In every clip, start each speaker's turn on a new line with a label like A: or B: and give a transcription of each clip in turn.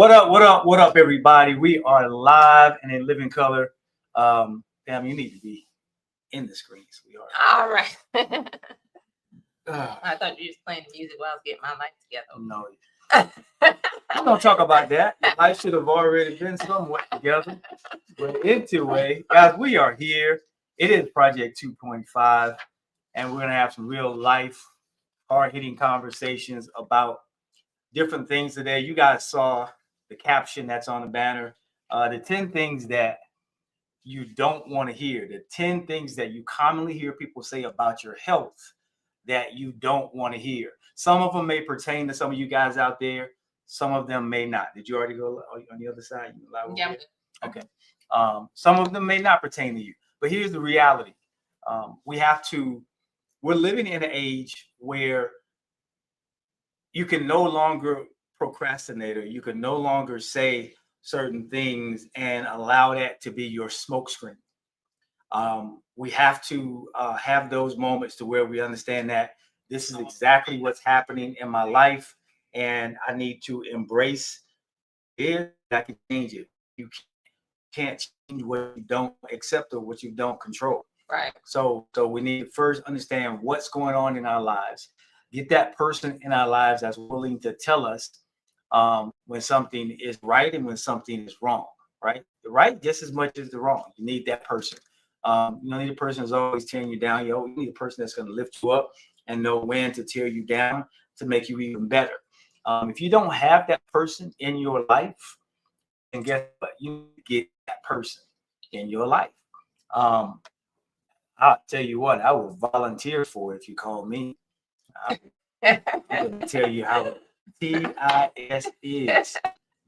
A: What up? What up? What up, everybody? We are live and in living color. Damn, you need to be in the screen, sweetheart.
B: All right. I thought you were just playing the music while I was getting my life together.
A: No. I'm gonna talk about that. I should have already been somewhat together. But anyway, guys, we are here. It is Project 2.5, and we're gonna have some real life, hard-hitting conversations about different things today. You guys saw the caption that's on the banner. The 10 things that you don't want to hear, the 10 things that you commonly hear people say about your health that you don't want to hear. Some of them may pertain to some of you guys out there. Some of them may not. Did you already go on the other side?
B: Yeah.
A: Okay. Some of them may not pertain to you. But here's the reality. We're living in an age where you can no longer procrastinate, or you can no longer say certain things and allow that to be your smokescreen. We have to have those moments to where we understand that this is exactly what's happening in my life, and I need to embrace it. I can change it. You can't change what you don't accept or what you don't control.
B: Right.
A: So we need to first understand what's going on in our lives. Get that person in our lives that's willing to tell us when something is right and when something is wrong, right? The right just as much as the wrong. You need that person. You don't need a person who's always tearing you down. You need a person that's going to lift you up and know when to tear you down to make you even better. If you don't have that person in your life, then guess what? You get that person in your life. I'll tell you what, I will volunteer for it if you call me. I'm going to tell you how TIS is,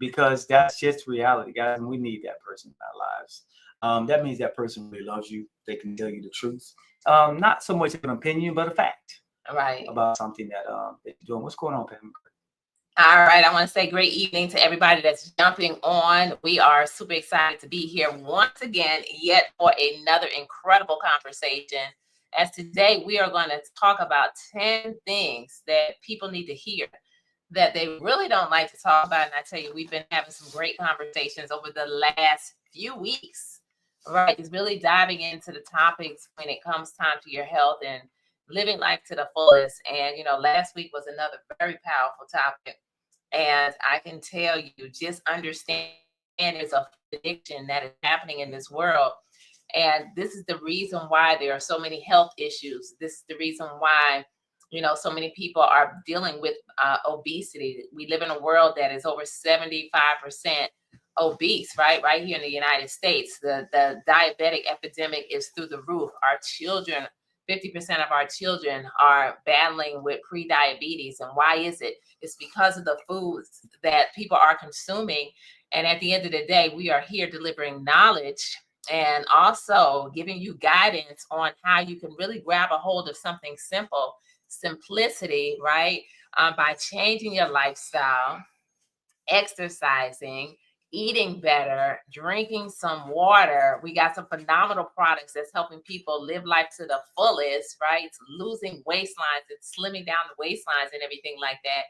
A: because that's just reality, guys. And we need that person in our lives. That means that person really loves you. They can tell you the truth. Not so much of an opinion, but a fact.
B: Right.
A: About something that you're doing. What's going on, Pam?
B: All right. I want to say great evening to everybody that's jumping on. We are super excited to be here once again, yet for another incredible conversation. As today, we are going to talk about 10 things that people need to hear that they really don't like to talk about. And I tell you, we've been having some great conversations over the last few weeks, right? Just really diving into the topics when it comes time to your health and living life to the fullest. And, last week was another very powerful topic. And I can tell you, just understand there's a addiction that is happening in this world. And this is the reason why there are so many health issues. This is the reason why, so many people are dealing with obesity. We live in a world that is over 75% obese, right? Right here in the United States. The diabetic epidemic is through the roof. Our children, 50% of our children are battling with pre-diabetes. And why is it? It's because of the foods that people are consuming. And at the end of the day, we are here delivering knowledge and also giving you guidance on how you can really grab a hold of something simple, simplicity, right? By changing your lifestyle, exercising, eating better, drinking some water. We got some phenomenal products that's helping people live life to the fullest, right? It's losing waistlines and slimming down the waistlines and everything like that.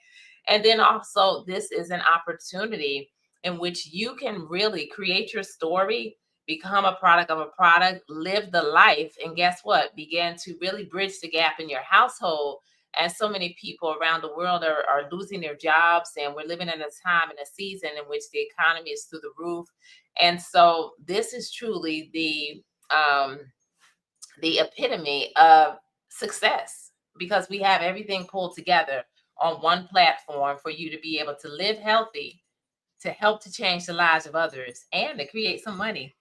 B: And then also, this is an opportunity in which you can really create your story, become a product of a product, live the life, and guess what? Begin to really bridge the gap in your household. And so many people around the world are losing their jobs, and we're living in a time and a season in which the economy is through the roof. And so this is truly the epitome of success, because we have everything pulled together on one platform for you to be able to live healthy, to help to change the lives of others, and to create some money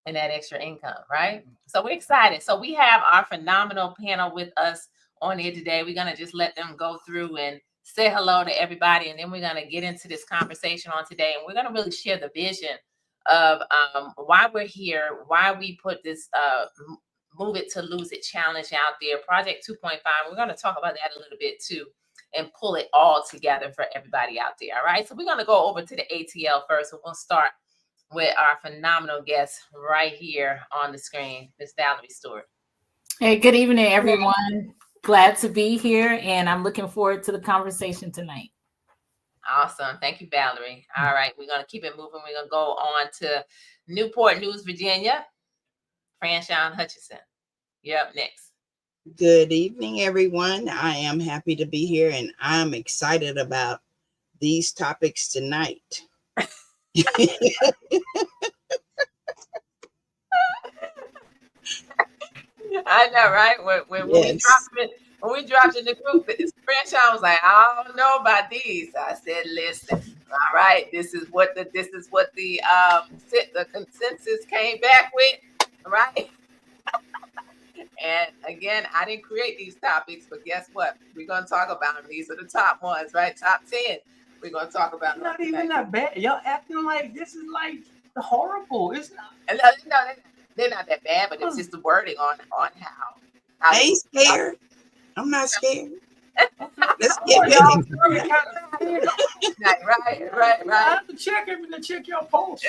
B: and that extra income, right? So we're excited. So we have our phenomenal panel with us on here today. We're going to just let them go through and say hello to everybody, and then we're going to get into this conversation on today, and we're going to really share the vision of why we're here, why we put this Move It to Lose It challenge out there, Project 2.5. We're going to talk about that a little bit too and pull it all together for everybody out there. All right, so we're going to go over to the ATL first. We're going to start with our phenomenal guest right here on the screen, Miss Valerie Stewart.
C: Hey, good evening, everyone. Glad to be here, and I'm looking forward to the conversation tonight.
B: Awesome. Thank you, Valerie. All right, we're going to keep it moving. We're going to go on to Newport News, Virginia. Franshawn Hutchinson, you're up next.
C: Good evening, everyone. I am happy to be here, and I'm excited about these topics tonight.
B: I know, right? When we dropped in the group, Franshawn was like, I don't know about these. I said, listen, all right, this is what the consensus came back with, right? And again, I didn't create these topics, but guess what? We're going to talk about them. These are the top ones, right? Top 10. We're going to talk about them.
A: Not even that bad. Y'all acting like this is like horrible. It's not.
B: No, they're not that bad, but it's just the wording on how
C: I ain't scared. I'm not scared. Let's get
A: y'all.
C: it.
B: Right.
A: I have to check your post.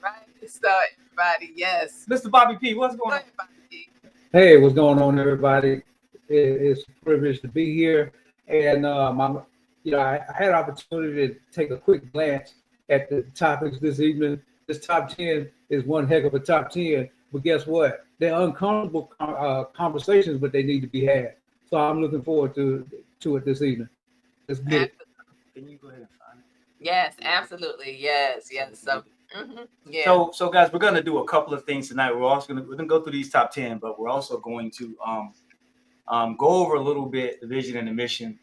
B: Right. So, everybody, yes.
A: Mr. Bobby P, what's going on?
D: Hey, what's going on, everybody? It's a privilege to be here, and I had an opportunity to take a quick glance at the topics this evening. This top 10 is one heck of a top 10, but guess what? They're uncomfortable conversations, but they need to be had. So I'm looking forward to it this evening. Let's get it.
A: Can you go ahead and find it?
B: Yes, absolutely. Yes. So, yeah.
A: So guys, we're gonna do a couple of things tonight. We're gonna go through these top 10, but we're also going to go over a little bit the vision and the mission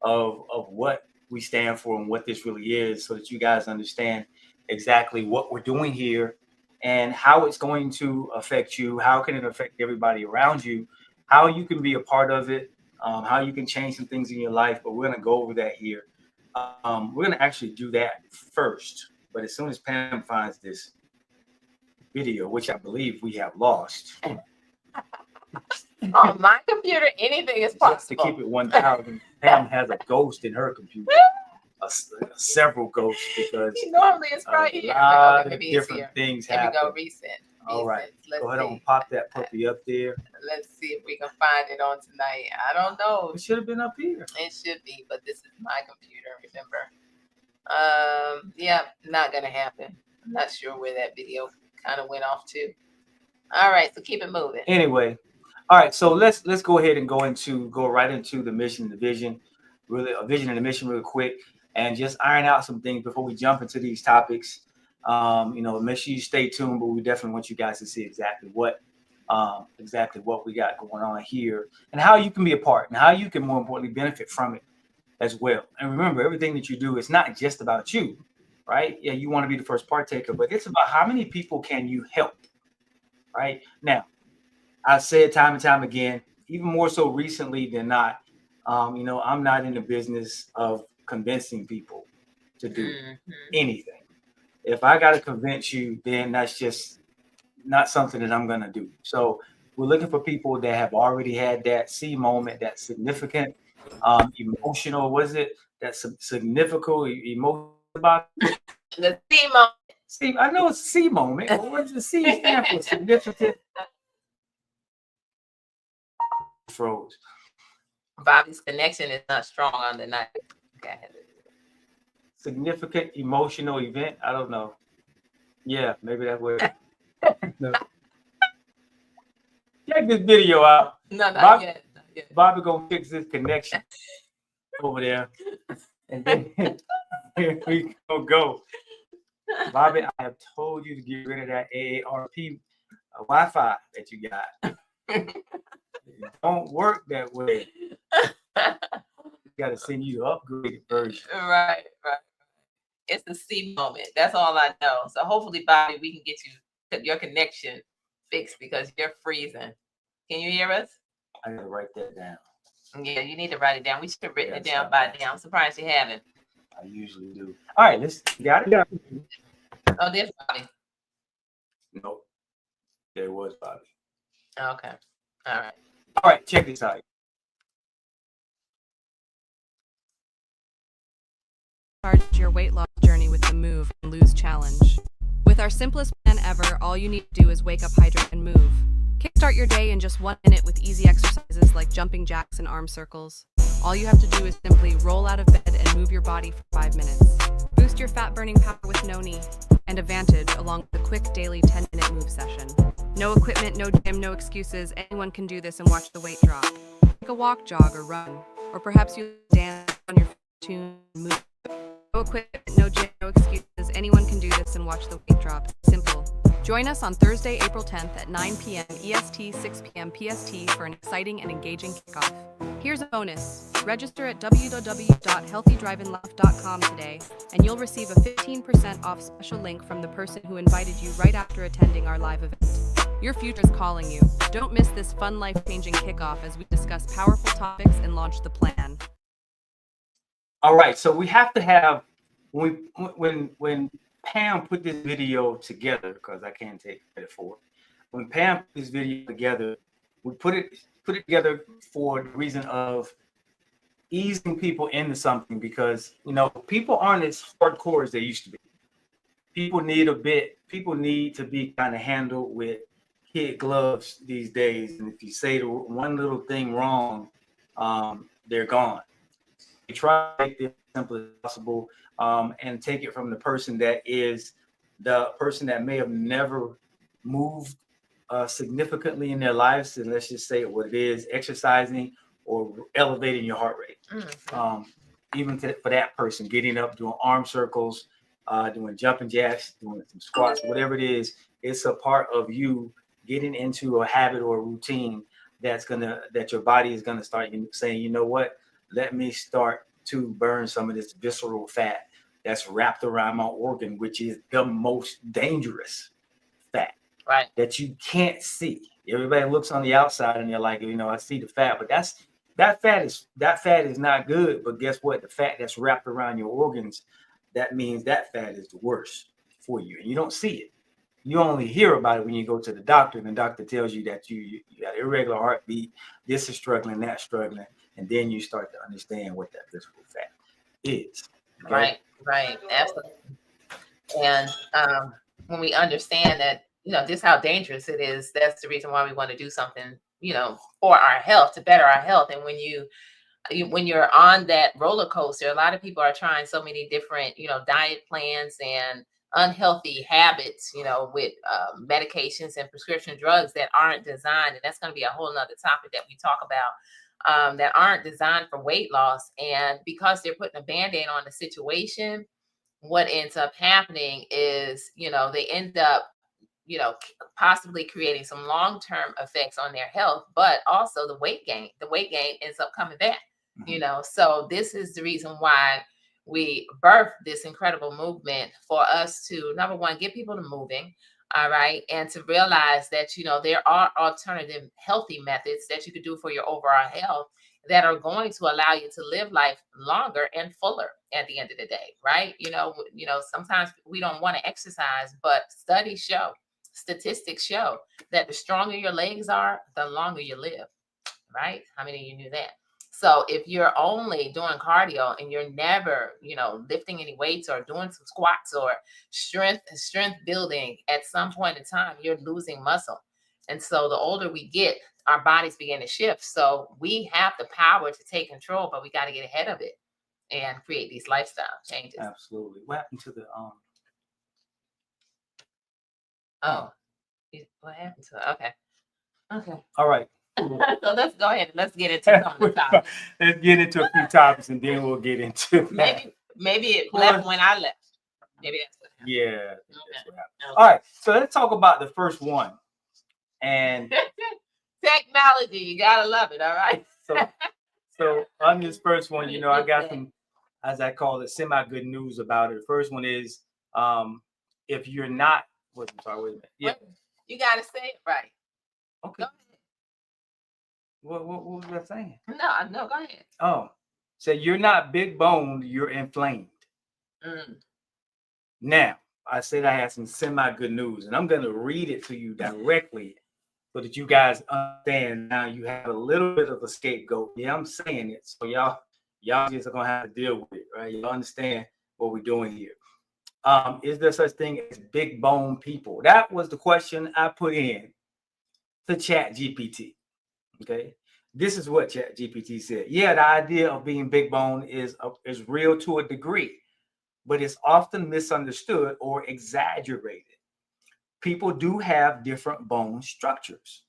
A: of what we stand for and what this really is, so that you guys understand exactly what we're doing here and how it's going to affect you. How can it affect everybody around you? How you can be a part of it, how you can change some things in your life. But we're going to go over that here. We're going to actually do that first. But as soon as Pam finds this video, which I believe we have lost.
B: On my computer, anything is possible.
A: Just to keep it 1,000, Pam has a ghost in her computer. Several ghosts, because
B: normally it's right here.
A: A lot of different things happen.
B: Here we go, recent.
A: All right,
B: Let's
A: go ahead
B: see.
A: and pop that puppy up there.
B: Let's see if we can find it on tonight. I don't know.
A: It should have been up here.
B: It should be, but this is my computer, remember? Yeah, not gonna happen. I'm not sure where that video kind of went off to. All right, so keep it moving.
A: Anyway, all right, so let's go ahead and go right into the mission, the vision, really a vision and a mission real quick, and just iron out some things before we jump into these topics. Make sure you stay tuned, but we definitely want you guys to see exactly what we got going on here, and how you can be a part, and how you can, more importantly, benefit from it as well. And remember, everything that you do is not just about you, right? Yeah, you want to be the first partaker, but it's about how many people can you help, right? Now, I've said time and time again, even more so recently than not, I'm not in the business of convincing people to do anything. If I got to convince you, then that's just not something that I'm going to do. So we're looking for people that have already had that C moment, that significant, emotional, significant emotion about
B: the C moment.
A: See, I know it's a C moment, but what does the C stand for? Significant. Froze.
B: Bobby's connection is not strong on the night. Okay.
A: Significant emotional event. I don't know. Yeah, maybe that's what. No. Check this video out.
B: No, not yet.
A: Bobby gonna fix this connection over there, and then here we gonna go. Bobby, I have told you to get rid of that AARP Wi-Fi that you got. It don't work that way. Got to send you the upgraded version.
B: Right. It's the C moment. That's all I know. So hopefully, Bobby, we can get your connection fixed, because you're freezing. Can you hear us?
A: I gotta write that down.
B: Yeah, you need to write it down. We should have written it down by now. I'm surprised you haven't.
A: I usually do. All right, you got it?
D: Yeah.
B: Oh, there's Bobby.
A: Nope. There was Bobby.
B: Okay. All right.
A: All right, check this out.
E: Start your weight loss journey with the Move and Lose Challenge. With our simplest plan ever, all you need to do is wake up, hydrate, and move. Kickstart your day in just 1 minute with easy exercises like jumping jacks and arm circles. All you have to do is simply roll out of bed and move your body for 5 minutes. Boost your fat burning power with Noni and Advantage along with a quick daily 10-minute move session. No equipment, no gym, no excuses. Anyone can do this and watch the weight drop. Take a walk, jog, or run. Or perhaps you dance on your tune and move. No equipment, no gym, no excuses. Anyone can do this and watch the weight drop. Simple. Join us on Thursday, April 10th at 9 p.m. EST, 6 p.m. PST for an exciting and engaging kickoff. Here's a bonus. Register at www.healthydriveandlaugh.com today, and you'll receive a 15% off special link from the person who invited you right after attending our live event. Your future's calling you. Don't miss this fun, life-changing kickoff as we discuss powerful topics and launch the plan.
A: All right, so we have to have when Pam put this video together, because I can't take credit for it. When Pam put this video together, we put it together for the reason of easing people into something, because people aren't as hardcore as they used to be. People need to be kind of handled with kid gloves these days, and if you say one little thing wrong, they're gone. We try to make this as simple as possible, and take it from the person that may have never moved significantly in their lives, and let's just say what it is: exercising or elevating your heart rate. Even for that person, getting up, doing arm circles, doing jumping jacks, doing some squats, whatever it is, it's a part of you getting into a habit or a routine that your body is gonna start saying, you know what, let me start to burn some of this visceral fat that's wrapped around my organ, which is the most dangerous fat,
B: Right.
A: that you can't see. Everybody looks on the outside and they're like, I see the fat, but that fat is not good. But guess what? The fat that's wrapped around your organs, that means that fat is the worst for you, and you don't see it. You only hear about it when you go to the doctor, and the doctor tells you that you got irregular heartbeat, this is struggling, that's struggling, and then you start to understand what that visceral fat is. Okay?
B: Right. Absolutely. And when we understand that, just how dangerous it is, that's the reason why we want to do something, for our health, to better our health. And when you're on that roller coaster, a lot of people are trying so many different, diet plans and unhealthy habits, with medications and prescription drugs that aren't designed. And that's going to be a whole nother topic that we talk about, that aren't designed for weight loss. And because they're putting a Band-Aid on the situation, what ends up happening is, they end up, possibly creating some long-term effects on their health, but also the weight gain ends up coming back. So this is the reason why we birthed this incredible movement, for us to, number one, get people to moving, all right, and to realize that, there are alternative healthy methods that you could do for your overall health that are going to allow you to live life longer and fuller at the end of the day, right? Sometimes we don't want to exercise, but statistics show that the stronger your legs are, the longer you live, right? How many of you knew that? So if you're only doing cardio and you're never, lifting any weights or doing some squats or strength building, at some point in time, you're losing muscle. And so the older we get, our bodies begin to shift. So we have the power to take control, but we got to get ahead of it and create these lifestyle changes.
A: Absolutely. What happened to the
B: What happened to it? Okay.
A: all right.
B: So let's go ahead and let's get into some of the topics.
A: Let's get into a few topics, and then we'll get into that.
B: Maybe it left when I left. Maybe that's what happened.
A: Yeah. That's what happened.
B: Okay.
A: All right. So let's talk about the first one. And
B: Technology, you gotta love it. All right.
A: so on this first one, I got some, as I call it, semi-good news about it. The first one is, if you're not, wait a minute. Yeah.
B: You gotta say it right.
A: Okay.
B: Go ahead.
A: What was I saying?
B: No, go ahead.
A: Oh, so you're not big boned, you're inflamed. Now, I said I had some semi-good news, and I'm going to read it to you directly so that you guys understand. Now you have a little bit of a scapegoat. Yeah, I'm saying it. So y'all just are going to have to deal with it, right? You understand what we're doing here. Is there such thing as big bone people? That was the question I put in to ChatGPT. Okay. This is what ChatGPT said. Yeah, the idea of being big bone is real to a degree, but it's often misunderstood or exaggerated. People do have different bone structures.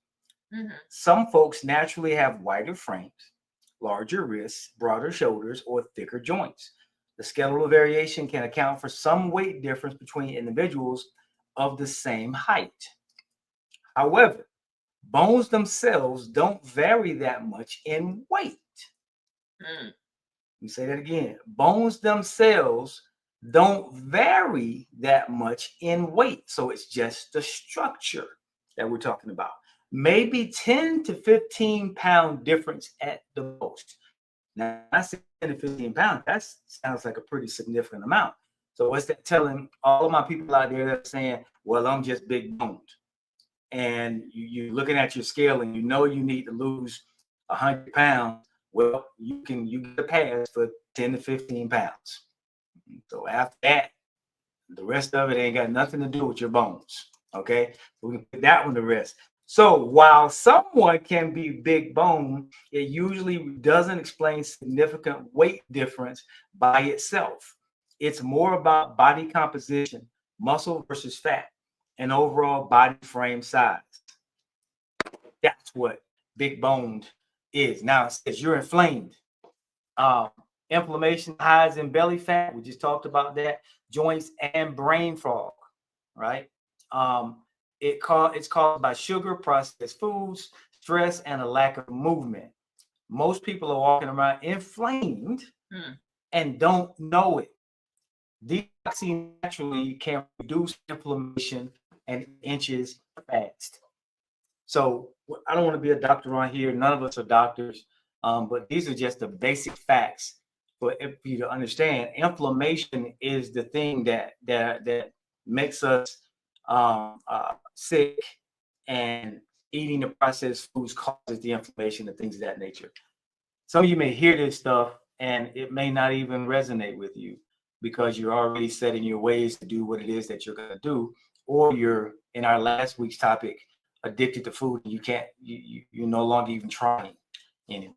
B: Mhm.
A: Some folks naturally have wider frames, larger wrists, broader shoulders, or thicker joints. The skeletal variation can account for some weight difference between individuals of the same height. However, bones themselves don't vary that much in weight.
B: Mm.
A: Let me say that again. Bones themselves don't vary that much in weight. So it's just the structure that we're talking about. Maybe 10 to 15 pound difference at the most. Now, I say 10 to 15 pounds, that sounds like a pretty significant amount. So what's that telling all of my people out there that are saying, well, I'm just big boned? And you're looking at your scale and you know you need to lose 100 pounds. Well, you get a pass for 10 to 15 pounds. So after that, the rest of it ain't got nothing to do with your bones. Okay, we can put that one to rest. So while someone can be big bone, it usually doesn't explain significant weight difference by itself. It's more about body composition, muscle versus fat, and overall body frame size. That's what big boned is. Now it says you're inflamed. Inflammation hides in belly fat. We just talked about that. Joints and brain fog, right? It's caused by sugar, processed foods, stress, and a lack of movement. Most people are walking around inflamed and don't know it. Detoxing naturally can reduce inflammation and inches fast. So I don't want to be a doctor on here. None of us are doctors, but these are just the basic facts for you to understand. Inflammation is the thing that makes us sick, and eating the processed foods causes the inflammation and things of that nature. Some of you may hear this stuff and it may not even resonate with you because you're already setting your ways to do what it is that you're going to do, or you're, in our last week's topic, addicted to food and you're no longer even trying anymore.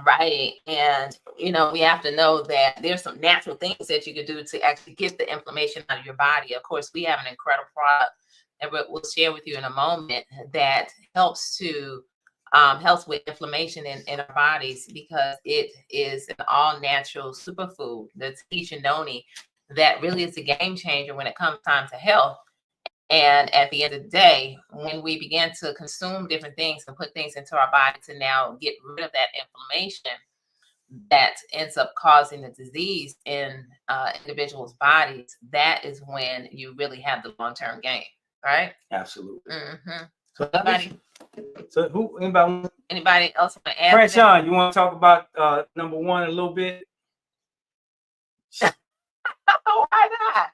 B: Right. And, we have to know that there's some natural things that you can do to actually get the inflammation out of your body. Of course, we have an incredible product that we'll share with you in a moment that helps with inflammation in our bodies, because it is an all natural superfood, the Tahitian noni, that really is a game changer when it comes time to health. And at the end of the day, when we begin to consume different things and put things into our body to now get rid of that inflammation that ends up causing the disease in individuals' bodies, that is when you really have the long-term gain, right?
A: Absolutely.
B: Mm-hmm.
A: So
B: Anybody else want to add?
A: Franshawn, you want to talk about number one a little bit?
B: Why not?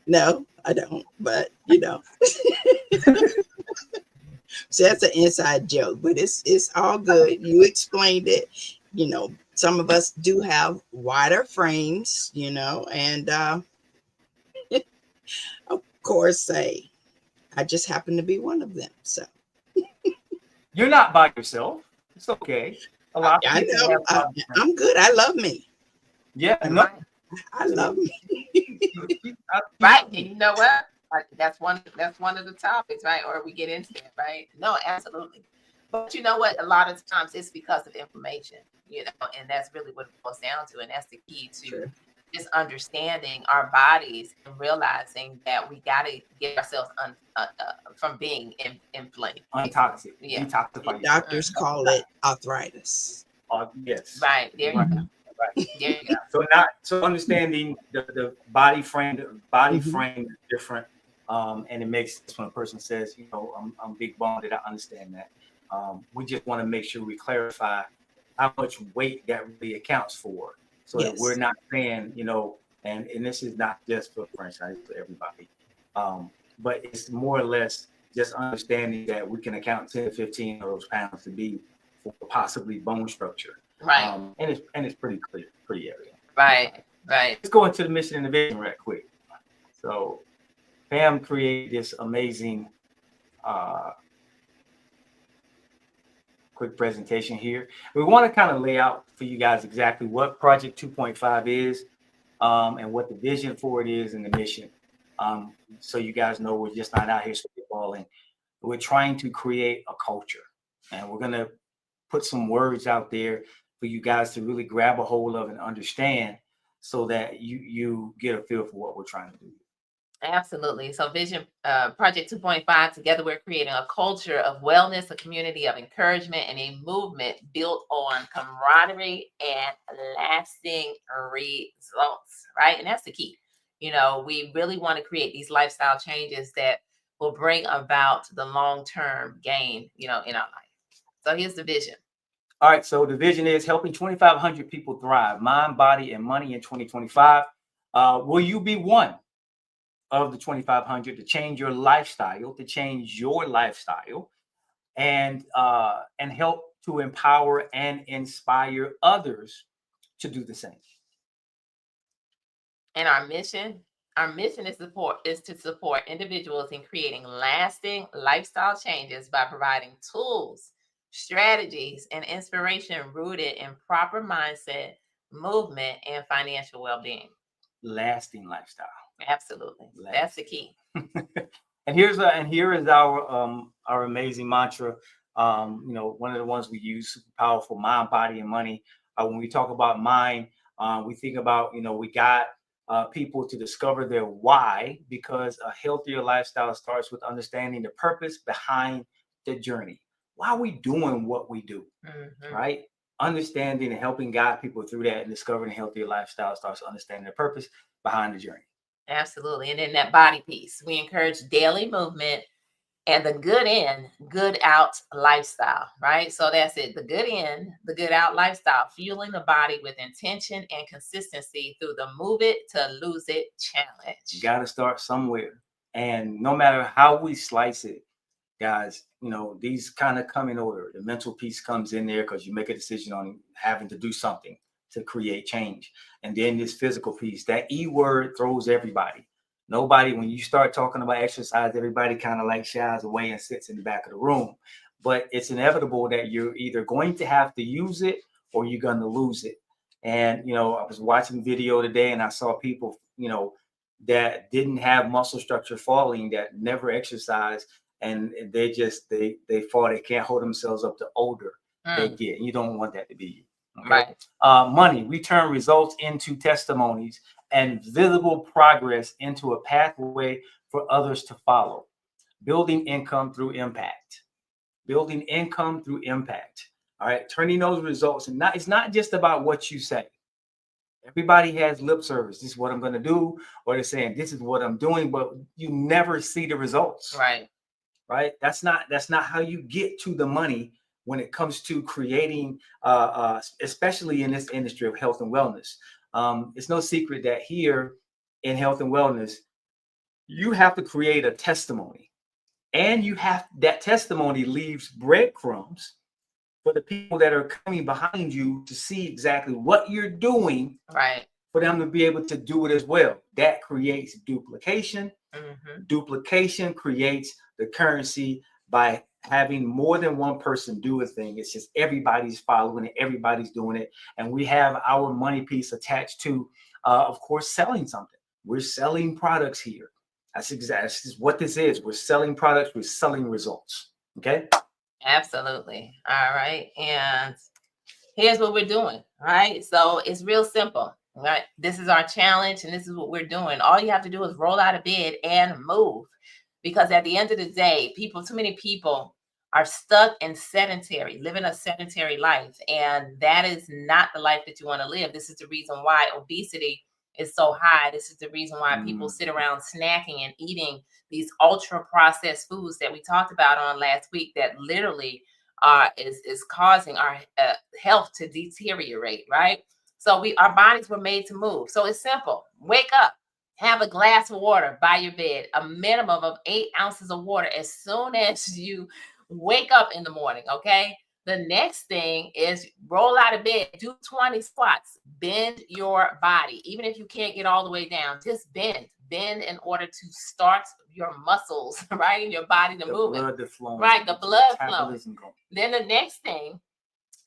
C: No, I don't, but so that's an inside joke, but it's all good. You explained it. Some of us do have wider frames, and of course, I just happen to be one of them. So
A: you're not by yourself. It's okay. A lot of
C: I
A: people
C: know. I'm good. I love me.
A: Yeah, no.
C: I love me.
B: Right. And you know what? That's one of the topics, right? Or we get into it, right? No, absolutely. But you know what? A lot of times it's because of inflammation, and that's really what it boils down to. And that's the key to just understanding our bodies and realizing that we got to get ourselves from being inflamed.
A: Untoxic.
B: Yeah.
A: Detoxify.
C: Doctors call it arthritis.
A: Yes.
B: Right. There you go.
A: Right.
B: There you go.
A: So understanding the body frame is different, and it makes sense when a person says, I'm big boned. I understand that. We just want to make sure we clarify how much weight that really accounts for, so that we're not saying, and this is not just for franchise, for everybody, but it's more or less just understanding that we can account 10 to 15 of those pounds to be for possibly bone structure.
B: Right.
A: And it's pretty clear, pretty area.
B: Right.
A: Let's go into the mission and the vision right quick. So Pam created this amazing quick presentation here. We want to kind of lay out for you guys exactly what Project 2.5 is, and what the vision for it is and the mission. So you guys know we're just not out here spitballing. We're trying to create a culture, and we're going to put some words out there for you guys to really grab a hold of and understand, so that you get a feel for what we're trying to do.
B: Absolutely. So Vision Project 2.5, together we're creating a culture of wellness, a community of encouragement, and a movement built on camaraderie and lasting results, right? And that's the key. You know, we really want to create these lifestyle changes that will bring about the long-term gain, you know, in our life. So here's the vision.
A: All right, so the vision is helping 2,500 people thrive, mind, body, and money in 2025. Will you be one of the 2,500 to change your lifestyle, and help to empower and inspire others to do the same?
B: And our mission is to support individuals in creating lasting lifestyle changes by providing tools, strategies, and inspiration rooted in proper mindset, movement, and financial well-being.
A: Lasting lifestyle.
B: Absolutely. That's the key.
A: And here is our amazing mantra. You know, one of the ones we use, super powerful: mind, body, and money. When we talk about mind, we think about, you know, we got people to discover their why, because a healthier lifestyle starts with understanding the purpose behind the journey. Why are we doing what we do, right? Understanding and helping guide people through that, and discovering a healthier lifestyle starts understanding the purpose behind the journey.
B: Absolutely. And then that body piece, we encourage daily movement and the good in, good out lifestyle, right? So that's it. The good in, the good out lifestyle, fueling the body with intention and consistency through the move it to lose it challenge.
A: You got to start somewhere. And no matter how we slice it, guys, you know, these kind of come in order. The mental piece comes in there because you make a decision on having to do something to create change. And then this physical piece, that E word throws everybody. Nobody, when you start talking about exercise, everybody kind of like shies away and sits in the back of the room. But it's inevitable that you're either going to have to use it or you're going to lose it. And, you know, I was watching video today and I saw people, you know, that didn't have muscle structure falling, that never exercised, and they fall. They can't hold themselves up to older they get. You don't want that to be you. Okay?
B: Right.
A: Money, we turn results into testimonies and visible progress into a pathway for others to follow. Building income through impact. Building income through impact. All right, turning those results, and it's not just about what you say. Everybody has lip service. This is what I'm going to do, or they're saying this is what I'm doing, but you never see the results.
B: Right.
A: Right. That's not how you get to the money when it comes to creating, especially in this industry of health and wellness. It's no secret that here in health and wellness, you have to create a testimony, and that testimony leaves breadcrumbs for the people that are coming behind you to see exactly what you're doing,
B: right,
A: for them to be able to do it as well. That creates duplication. Duplication creates the currency by having more than one person do a thing. It's just everybody's following it, everybody's doing it. And we have our money piece attached to, of course, selling something. We're selling products here. That's exactly what this is. We're selling products, we're selling results. Okay.
B: Absolutely. All right. And here's what we're doing. Right. So it's real simple. Right. This is our challenge, and this is what we're doing. All you have to do is roll out of bed and move. Because at the end of the day, too many people are stuck in living a sedentary life. And that is not the life that you want to live. This is the reason why obesity is so high. This is the reason why people sit around snacking and eating these ultra processed foods that we talked about on last week, that literally is causing our health to deteriorate, right? So our bodies were made to move. So it's simple. Wake up, have a glass of water by your bed, a minimum of 8 ounces of water as soon as you wake up in the morning, okay? The next thing is roll out of bed, do 20 squats, bend your body. Even if you can't get all the way down, just bend in order to start your muscles, right, in your body to move.
A: Blood to flow.
B: Right, the blood flow.
A: Metabolism going.
B: Then the next thing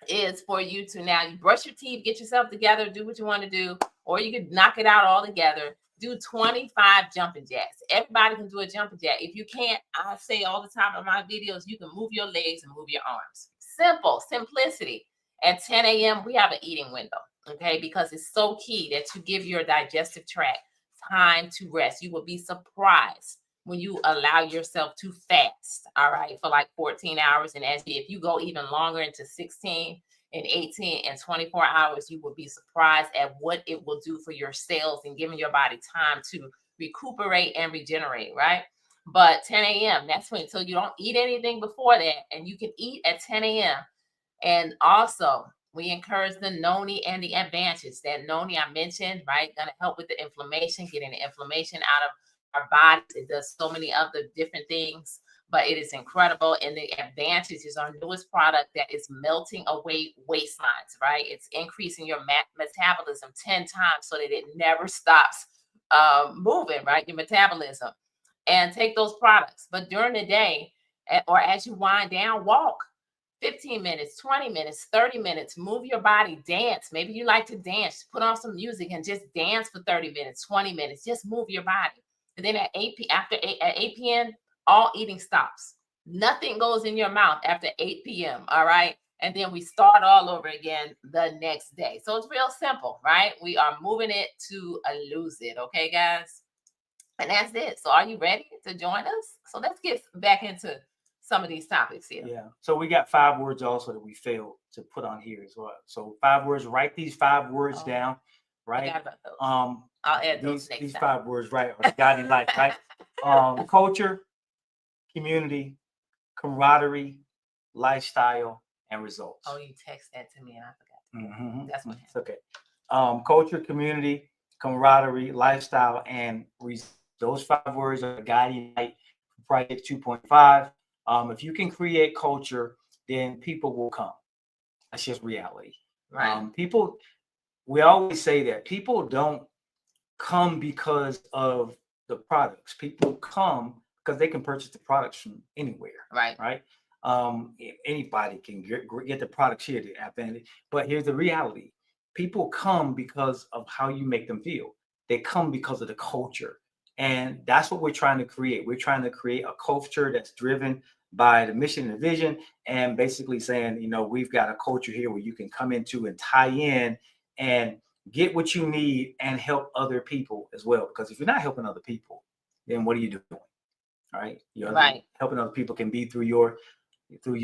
B: is for you to now you brush your teeth, get yourself together, do what you want to do, or you could knock it out all together. Do 25 jumping jacks. Everybody can do a jumping jack. If you can't, I say all the time in my videos, you can move your legs and move your arms. Simple, simplicity. At 10 a.m., we have an eating window, okay? Because it's so key that you give your digestive tract time to rest. You will be surprised when you allow yourself to fast, all right, for like 14 hours. And if you go even longer into 16 and 18 and 24 hours, you will be surprised at what it will do for your cells and giving your body time to recuperate and regenerate, right? But 10 a.m., that's when, so you don't eat anything before that, and you can eat at 10 a.m. And also, we encourage the noni and the advantage. That noni I mentioned, right, going to help with the inflammation, getting the inflammation out of our bodies. It does so many other different things, but it is incredible. And the advantage is our newest product that is melting away waistlines, right? It's increasing your metabolism 10 times so that it never stops moving, right? Your metabolism. And take those products. But during the day, or as you wind down, walk 15 minutes, 20 minutes, 30 minutes, move your body, dance. Maybe you like to dance, put on some music and just dance for 30 minutes, 20 minutes, just move your body. And then at 8 p.m., all eating stops. Nothing goes in your mouth after 8 p.m. All right. And then we start all over again the next day. So it's real simple, right? We are moving it to lose it. Okay, guys? And that's it. So are you ready to join us? So let's get back into some of these topics here.
A: Yeah. So we got 5 words also that we failed to put on here as well. So 5 words, write these 5 words down, right?
B: Forgot about those.
A: I'll
B: add those next
A: these
B: time.
A: 5 words, right, are guiding life, right? Culture, community, camaraderie, lifestyle, and results.
B: Oh, you text that to me and I forgot.
A: Mhm.
B: That's what
A: It's okay. Culture, community, camaraderie, lifestyle, and results. Those 5 words are guiding light. Probably get 2.5. If you can create culture, then people will come. That's just reality.
B: Right.
A: People, we always say that people don't come because of the products. People come because they can purchase the products from anywhere.
B: Right.
A: Right. Anybody can get the products here to Advantage. But here's the reality. People come because of how you make them feel. They come because of the culture. And that's what we're trying to create. We're trying to create a culture that's driven by the mission and the vision, and basically saying, you know, we've got a culture here where you can come into and tie in and get what you need and help other people as well. Because if you're not helping other people, then what are you doing? All right.
B: Right.
A: Helping other people can be through your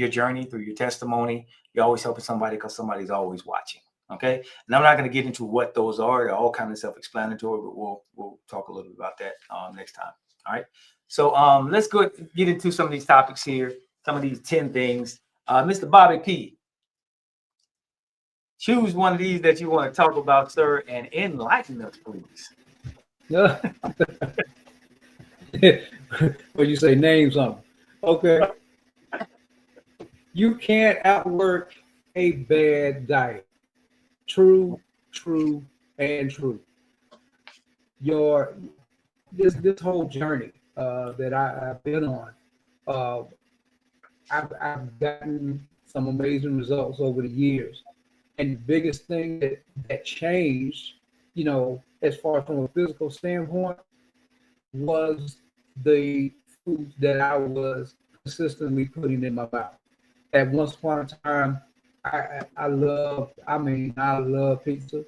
A: journey, through your testimony. You're always helping somebody because somebody's always watching. Okay. And I'm not going to get into what those are. They're all kind of self-explanatory, but we'll talk a little bit about that next time. All right. So let's get into some of these topics here, some of these 10 things. Mr. Bobby P, choose one of these that you want to talk about, sir, and enlighten us, please.
D: Well, you say name something. Okay. You can't outwork a bad diet. True, and true. This whole journey that I've been on, I've gotten some amazing results over the years. And the biggest thing that changed, you know, as far as from a physical standpoint, was the food that I was consistently putting in my mouth. At once upon a time, I love pizza.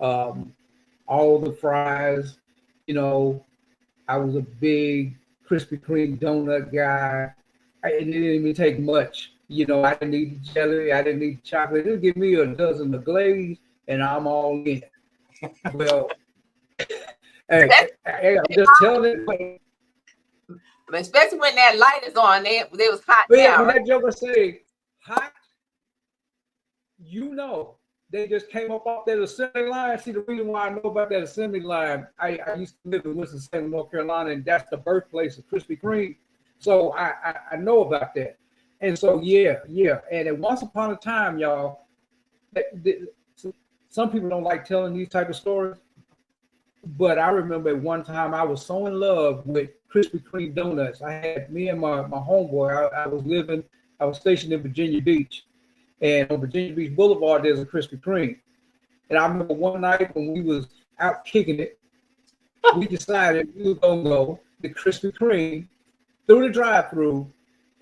D: All the fries, you know, I was a big Krispy Kreme donut guy. It didn't even take much. You know, I didn't need jelly, I didn't need chocolate. It'll give me a dozen of glaze and I'm all in. Well, hey, I'm just telling it.
B: But especially when that light is on, they was hot
D: But yeah,
B: down.
D: when
B: Right?
D: that joker say hot, you know, they just came up off that assembly line. See, the reason why I know about that assembly line, I used to live in Winston-Salem, North Carolina, and that's the birthplace of Krispy Kreme. So I know about that. And so, yeah. And at once upon a time, y'all, some people don't like telling these type of stories, but I remember at one time I was so in love with Krispy Kreme donuts. I had me and my homeboy. I was stationed in Virginia Beach, and on Virginia Beach Boulevard there's a Krispy Kreme. And I remember one night when we was out kicking it, we decided we were gonna go to Krispy Kreme through the drive-through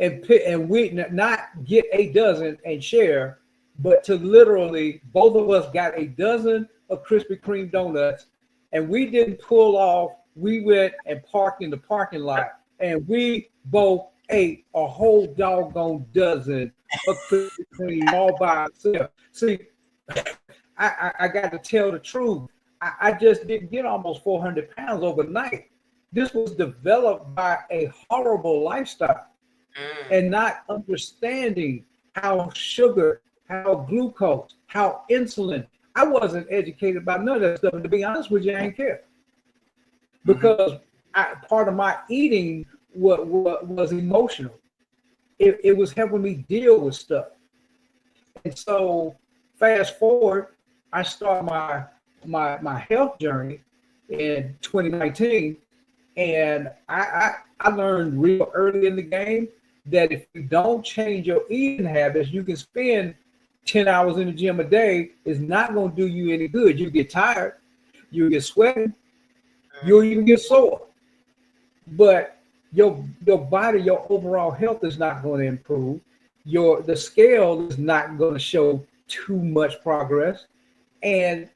D: and we not get a dozen and share, but to literally both of us got a dozen of Krispy Kreme donuts, and we didn't pull off. We went and parked in the parking lot, and we both ate a whole doggone dozen of Krispy Kreme all by ourselves. See, I got to tell the truth. I just didn't get almost 400 pounds overnight. This was developed by a horrible lifestyle and not understanding how sugar, how glucose, how insulin. I wasn't educated about none of that stuff. And to be honest with you, I ain't care. Because part of my eating was emotional. It was helping me deal with stuff. And so fast forward, I start my health journey in 2019, and I learned real early in the game that if you don't change your eating habits, you can spend 10 hours in the gym a day. It's not going to do you any good. You get tired, you get sweating, you'll even get sore. But your body, your overall health is not going to improve. The scale is not going to show too much progress. And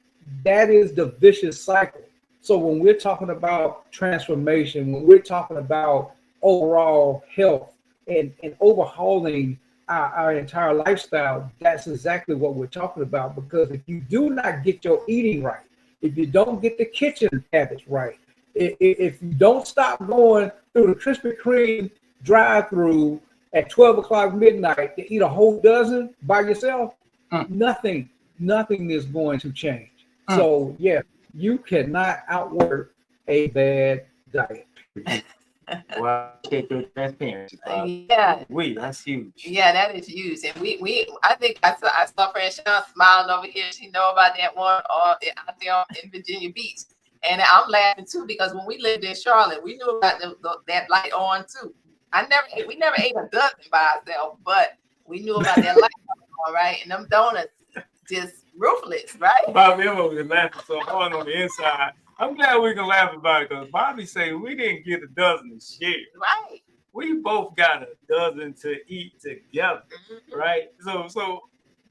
D: that is the vicious cycle. So when we're talking about transformation, when we're talking about overall health and overhauling our entire lifestyle, that's exactly what we're talking about. Because if you do not get your eating right, if you don't get the kitchen habits right, if you don't stop going through the Krispy Kreme drive-through at 12 o'clock midnight to eat a whole dozen by yourself, nothing is going to change. So yeah, you cannot outwork a bad diet.
A: Well, take your transparency.
B: Yeah.
A: That's huge.
B: Yeah, that is huge. And I think I saw Fran Sean smiling over here. She know about that one out there in Virginia Beach. And I'm laughing too, because when we lived in Charlotte, we knew about that light on too. We never ate a dozen by ourselves, but we knew about that light on, right? And them donuts just ruthless, right?
F: Bobby, I'm over here laughing so hard on the inside. I'm glad we can laugh about it, because Bobby say we didn't get a dozen to share.
B: Right.
F: We both got a dozen to eat together, right? So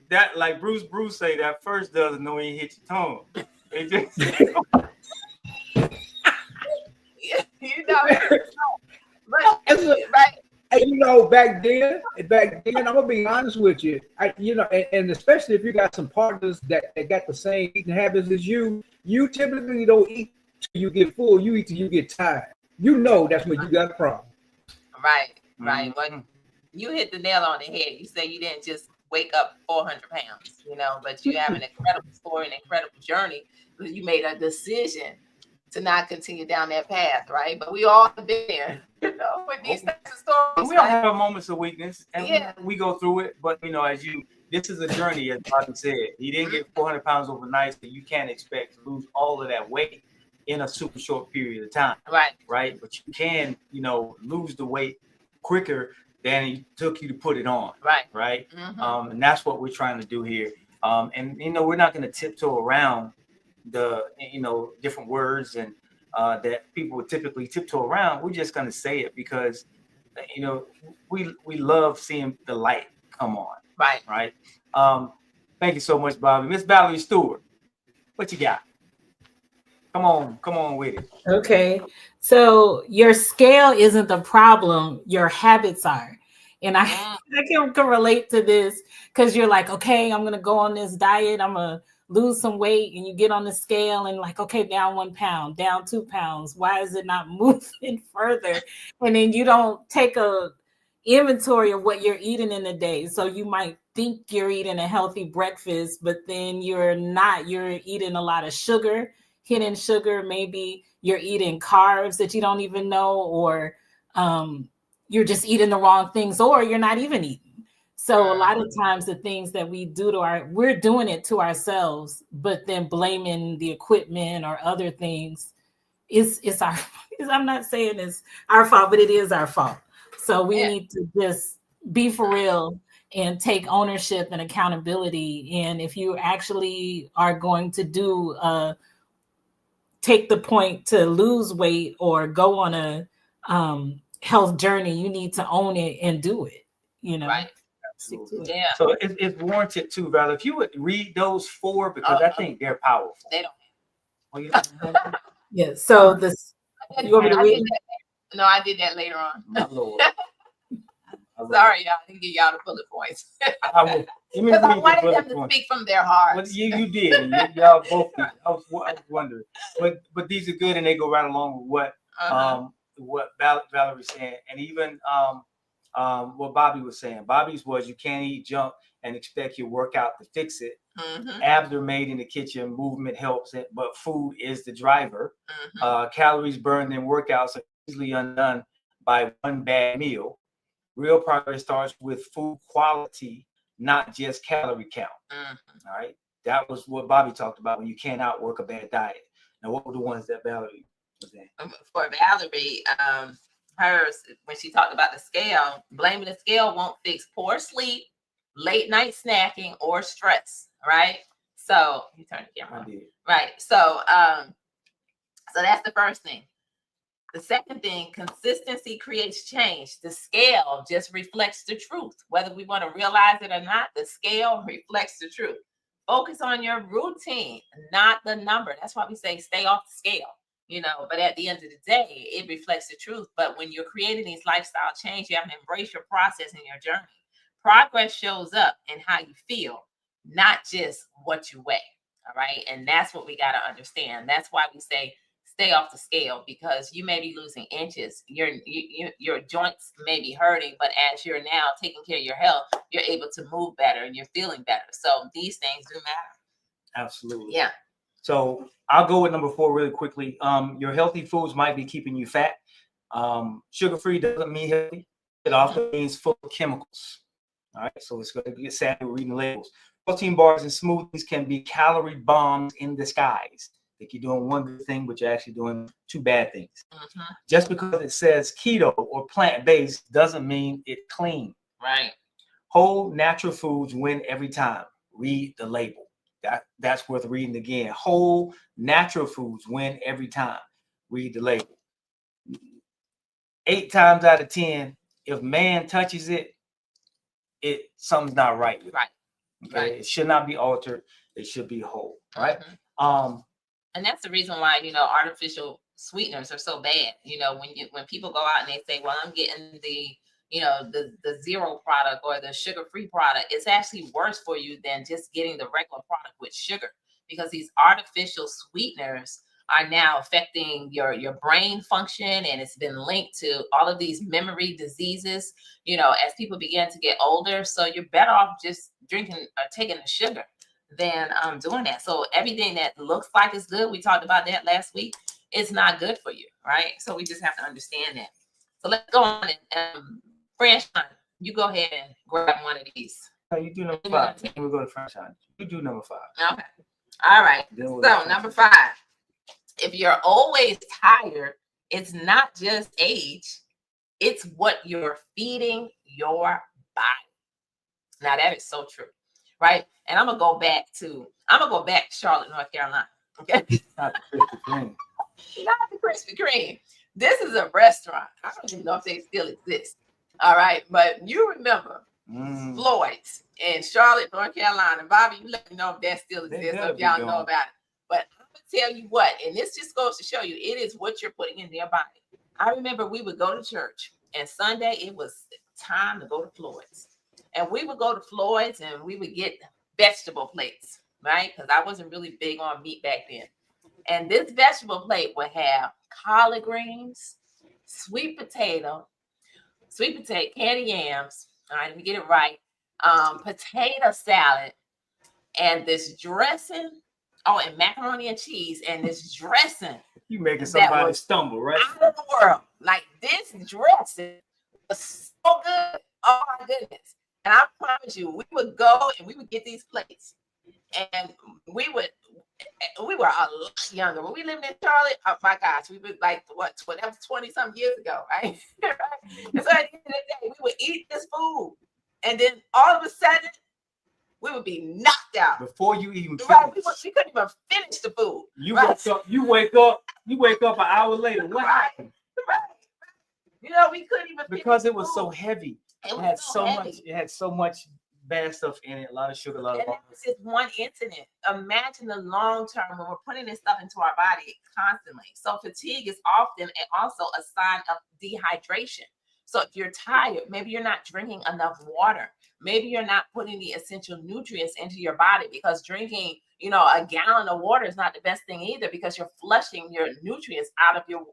F: that, like Bruce say, that first dozen don't even hit your tongue. It just
B: you know, right?
D: And back then, I'm gonna be honest with you. And especially if you got some partners that got the same eating habits as you typically don't eat till you get full. You eat till you get tired. That's when you got a problem.
B: Right. Well, you hit the nail on the head. You say you didn't just wake up 400 pounds, but you have an incredible story, an incredible journey, because you made a decision to not continue down that path, right? But we all have been there, with these types of stories.
A: We all have our moments of weakness, and we go through it. But this is a journey, as Bobby said. He didn't get 400 pounds overnight, so you can't expect to lose all of that weight in a super short period of time. Right. But you can, lose the weight quicker than it took you to put it on. Right. Mm-hmm. And that's what we're trying to do here. And we're not going to tiptoe around the different words and that people would typically tiptoe around. We're just going to say it because we love seeing the light come on. Right. Thank you so much, Bobby. Miss Valerie Stewart, what you got? Come on with it.
G: Okay, so your scale isn't the problem, your habits are. And I can relate to this, because you're like, okay, I'm gonna go on this diet, I'm gonna lose some weight, and you get on the scale and like, okay, down 1 pound, down 2 pounds. Why is it not moving further? And then you don't take a inventory of what you're eating in a day. So you might think you're eating a healthy breakfast, but then you're not. You're eating a lot of sugar, hidden sugar. Maybe you're eating carbs that you don't even know, or you're just eating the wrong things, or you're not even eating. So a lot of times the things that we do we're doing it to ourselves, but then blaming the equipment or other things it's our, I'm not saying it's our fault, but it is our fault. So we need to just be for real and take ownership and accountability. And if you actually are going to do take the point to lose weight or go on a health journey, you need to own it and do it, you know.
B: Right. Yeah.
A: So it's warranted too, Val. If you would read those 4, because I think they're powerful.
B: They don't.
A: Oh, you don't have
G: Yeah. So this, you want me to read?
B: No, I did that later on.
A: My Lord.
B: Sorry, y'all. I didn't give y'all the bullet points.
A: I will, let me
B: Because I
A: read the
B: wanted
A: bullet
B: them to
A: points.
B: speak from their hearts.
A: Well, you did. Y'all both did. I was wondering, but these are good, and they go right along with what Valerie's saying, and even what Bobby was saying. Bobby's was you can't eat junk and expect your workout to fix it. Abs are made in the kitchen. Movement helps it, but food is the driver. Calories burned in workouts are easily undone by one bad meal. Real progress starts with food quality, not just calorie count. All right. That was what Bobby talked about when you can't outwork a bad diet. Now, what were the ones that Valerie was saying?
B: For Valerie, hers, when she talked about the scale, blaming the scale won't fix poor sleep, late night snacking, or stress, right? So you turn the camera on.
A: I did.
B: Right. So so that's the first thing. The second thing, consistency creates change. The scale just reflects the truth. Whether we want to realize it or not, the scale reflects the truth. Focus on your routine, not the number. That's why we say stay off the scale, you know, but at the end of the day, it reflects the truth. But when you're creating these lifestyle change, you have to embrace your process and your journey. Progress shows up in how you feel, not just what you weigh. All right. And that's what we got to understand. That's why we say stay off the scale, because you may be losing inches. Your joints may be hurting, but as you're now taking care of your health, you're able to move better and you're feeling better. So these things do matter.
A: Absolutely.
B: Yeah.
A: So I'll go with number 4 really quickly. Your healthy foods might be keeping you fat. Sugar-free doesn't mean healthy. It often means full of chemicals. All right. So it's going to get sad reading labels. Protein bars and smoothies can be calorie bombs in disguise. Like you're doing one good thing, but you're actually doing 2 bad things. Just because it says keto or plant-based doesn't mean it's clean.
B: Right.
A: Whole natural foods win every time. Read the label. That's worth reading again. Whole natural foods win every time. Read the label. 8 times out of 10, if man touches it, something's not right with it.
B: Right.
A: Okay?
B: Right.
A: It should not be altered. It should be whole. Right.
B: And that's the reason why, you know, artificial sweeteners are so bad. You know, when people go out and they say, well, I'm getting the, you know, the zero product or the sugar-free product, it's actually worse for you than just getting the regular product with sugar, because these artificial sweeteners are now affecting your brain function, and it's been linked to all of these memory diseases, you know, as people begin to get older. So you're better off just drinking or taking the sugar than doing that. So everything that looks like it's good, we talked about that last week, it's not good for you, right? So we just have to understand that. So let's go on and Franchon, you go ahead and grab one of these.
A: No, you do number 5. Then we'll go to Franchon. You do number 5.
B: Okay. All right.
A: Then we'll
B: So number 5, if you're always tired, it's not just age, it's what you're feeding your body. Now that is so true, right? And I'm gonna go back to Charlotte, North Carolina. Okay.
A: Not the Krispy Kreme.
B: Not the Krispy Kreme. This is a restaurant. I don't even know if they still exist. All right, but you remember Floyd's in Charlotte, North Carolina. Bobby, you let me know if that still exists, or if y'all know about it. But I'm gonna tell you what, and this just goes to show you, it is what you're putting in their body. I remember we would go to church, and Sunday it was time to go to Floyd's, and we would go to Floyd's and we would get vegetable plates, right? Because I wasn't really big on meat back then. And this vegetable plate would have collard greens, sweet potato, candy yams. All right, let me get it right. Potato salad, and this dressing. Oh, and macaroni and cheese, and this dressing.
A: You making somebody stumble, right?
B: Out of the world. Like this dressing was so good. Oh my goodness. And I promise you, we would go and we would get these plates, and we were a lot younger. When we lived in Charlotte, oh my gosh, we were like, what, that was 20 some years ago, right? And so at the end of the day, we would eat this food, and then all of a sudden, we would be knocked out.
A: Before you even
B: Right, we couldn't even finish the food.
F: You
B: right?
F: wake up an hour later. What
B: Right.
F: happened?
B: Right. You know, we couldn't even
A: because
B: finish
A: it was
B: the
A: so
B: food.
A: heavy.
B: It
A: It
B: was
A: had
B: so
A: so
B: heavy.
A: much. It had so much bad stuff in it. A lot of sugar, a lot of
B: And that was just one incident. Imagine the long term when we're putting this stuff into our body constantly. So fatigue is often also a sign of dehydration. So if you're tired, maybe you're not drinking enough water. Maybe you're not putting the essential nutrients into your body, because drinking, a gallon of water is not the best thing either, because you're flushing your nutrients out of your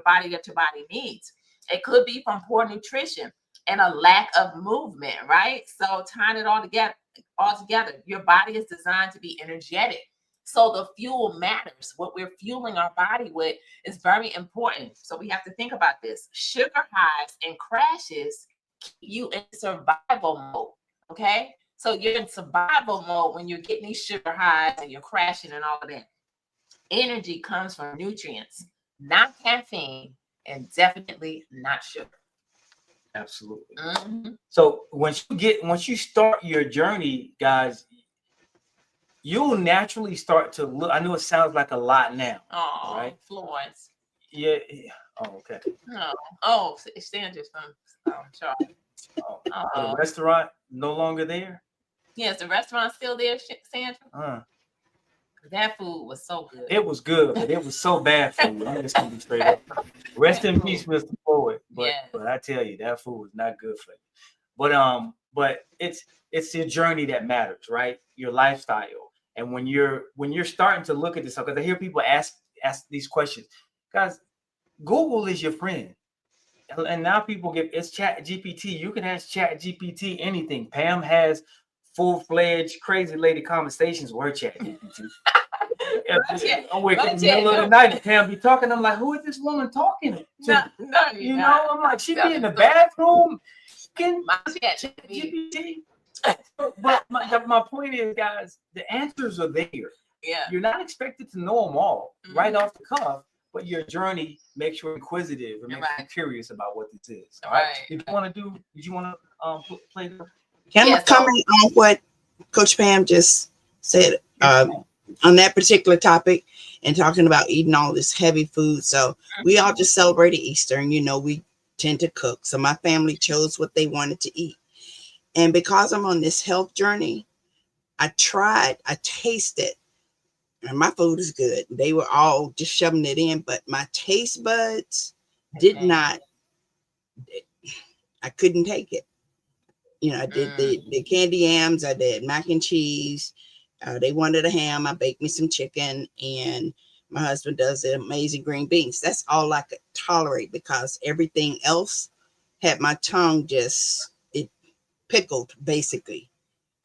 B: body that your body needs. It could be from poor nutrition and a lack of movement, right? So tying it all together, your body is designed to be energetic. So the fuel matters. What we're fueling our body with is very important. So we have to think about this. Sugar highs and crashes keep you in survival mode, okay? So you're in survival mode when you're getting these sugar highs and you're crashing and all of that. Energy comes from nutrients, not caffeine, and definitely not sugar.
A: absolutely.
B: Mm-hmm.
A: So once you start your journey, guys, you'll naturally start to look. I know it sounds like a lot now.
B: Oh,
A: Right.
B: Florence.
A: Yeah. Oh, okay.
B: No. Oh, Sandra's from Charlotte.
A: Oh,
B: Oh.
A: the restaurant no longer there.
B: Yes, the restaurant's still there, Sandra. That food was so good.
A: It was good, but it was so bad for you. I'm just gonna be straight up. Rest in peace, Mr. Floyd. But
B: Yes.
A: but I tell you, that food was not good for you. But it's your journey that matters, right? Your lifestyle. And when you're starting to look at this, because I hear people ask these questions, guys, Google is your friend. And now people it's Chat GPT. You can ask Chat GPT anything. Pam has full-fledged crazy lady conversations with her Chat GPT. I'm waking up in the middle of the night and Pam be talking. I'm like, who is this woman talking to?
B: No,
A: You know, I'm like, she be in the bathroom. Can
B: My Chat
A: GPT? But my point is, guys, the answers are there.
B: Yeah.
A: You're not expected to know them all right
B: Mhm.
A: off the cuff, but your journey makes you inquisitive and makes you
B: Right.
A: curious about what this is. All
B: Right.
A: right. Did you want to play the
C: Can
B: Yeah,
C: I comment on what Coach Pam just said on that particular topic and talking about eating all this heavy food? So we all just celebrated Easter, and we tend to cook. So my family chose what they wanted to eat. And because I'm on this health journey, I tasted, and my food is good. They were all just shoving it in, but my taste buds did not, I couldn't take it. I did the candy yams, I did mac and cheese. They wanted a ham. I baked me some chicken, and my husband does the amazing green beans. That's all I could tolerate, because everything else had my tongue it pickled, basically.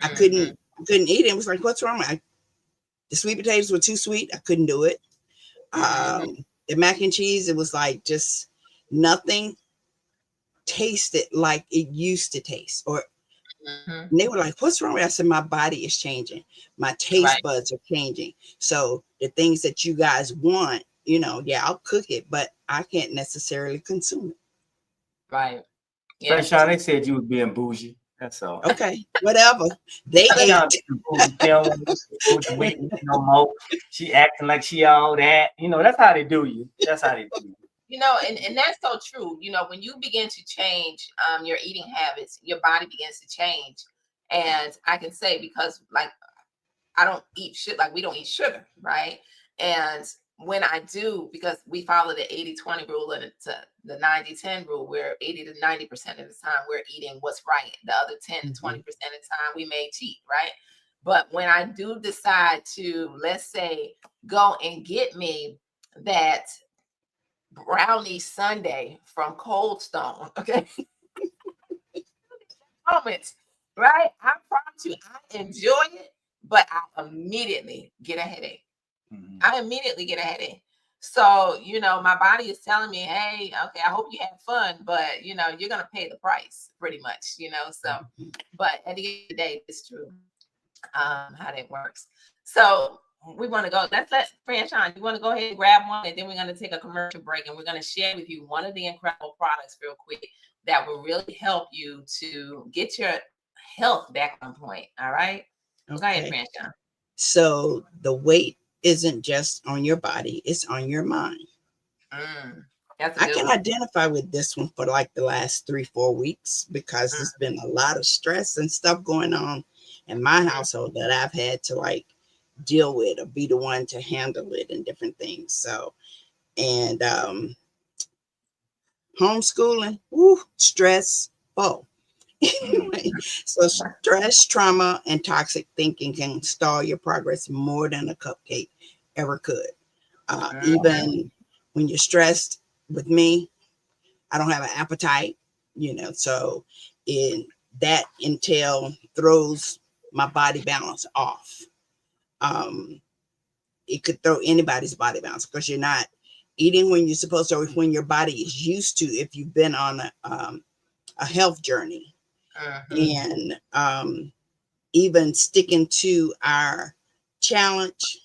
C: I couldn't eat it. It was like, what's wrong? The sweet potatoes were too sweet. I couldn't do it. The mac and cheese, it was like just nothing tasted like it used to taste. And they were like, what's wrong? I said, my body is changing. My taste buds are changing. So the things that you guys want, I'll cook it, but I can't necessarily consume it.
B: Right.
A: Yeah. Sean, they said you was being bougie. That's all.
C: Okay, whatever. They
A: no more. She acting like she all that. That's how they do you. That's how they do you.
B: And that's so true. When you begin to change your eating habits, your body begins to change. And I can say, because I don't eat we don't eat sugar, right? And when I do, because we follow the 80-20 rule and the 90-10 rule, where 80 to 90% of the time we're eating what's right. The other 10 to 20% of the time we may cheat, right? But when I do decide to, let's say, go and get me that brownie sundae from Cold Stone, okay? Moments, right? I promise you, I enjoy it, but I immediately get a headache. I immediately get a headache. So, my body is telling me, hey, okay, I hope you had fun, but you're gonna pay the price pretty much, So, but at the end of the day, it's true how that works. So we want to go. Let's let Franchon, you want to go ahead and grab one, and then we're going to take a commercial break, and we're going to share with you one of the incredible products real quick that will really help you to get your health back on point. All right. Okay. Go ahead, Franchon.
C: So the weight isn't just on your body, it's on your mind. I can identify with this one for like the last 3-4 weeks because there's been a lot of stress and stuff going on in my household that I've had to like deal with or be the one to handle it and different things. So, and homeschooling, stressful. Anyway, so stress, trauma, and toxic thinking can stall your progress more than a cupcake ever could. Even when you're stressed, with me, I don't have an appetite, so that throws my body balance off. It could throw anybody's body balance because you're not eating when you're supposed to, or when your body is used to, if you've been on a health journey. And even sticking to our challenge,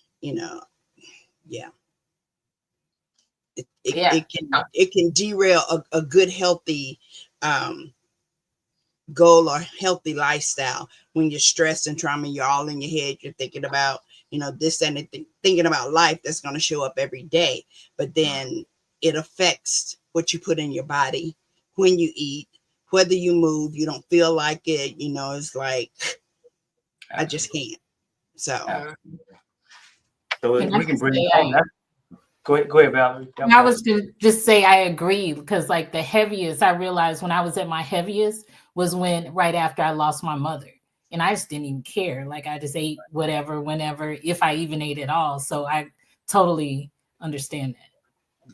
C: it can derail a good, healthy goal or healthy lifestyle when you're stressed and trauma. You're all in your head. You're thinking about, this and thinking about life that's going to show up every day. But then it affects what you put in your body when you eat, whether you move. You don't feel like it. It's like, I just can't. So
A: we can bring it home. Go ahead, Valerie.
G: I was going to just say I agree because like the heaviest I realized when I was at my heaviest was right after I lost my mother. And I just didn't even care. Like I just ate whatever, whenever, if I even ate at all. So I totally understand that.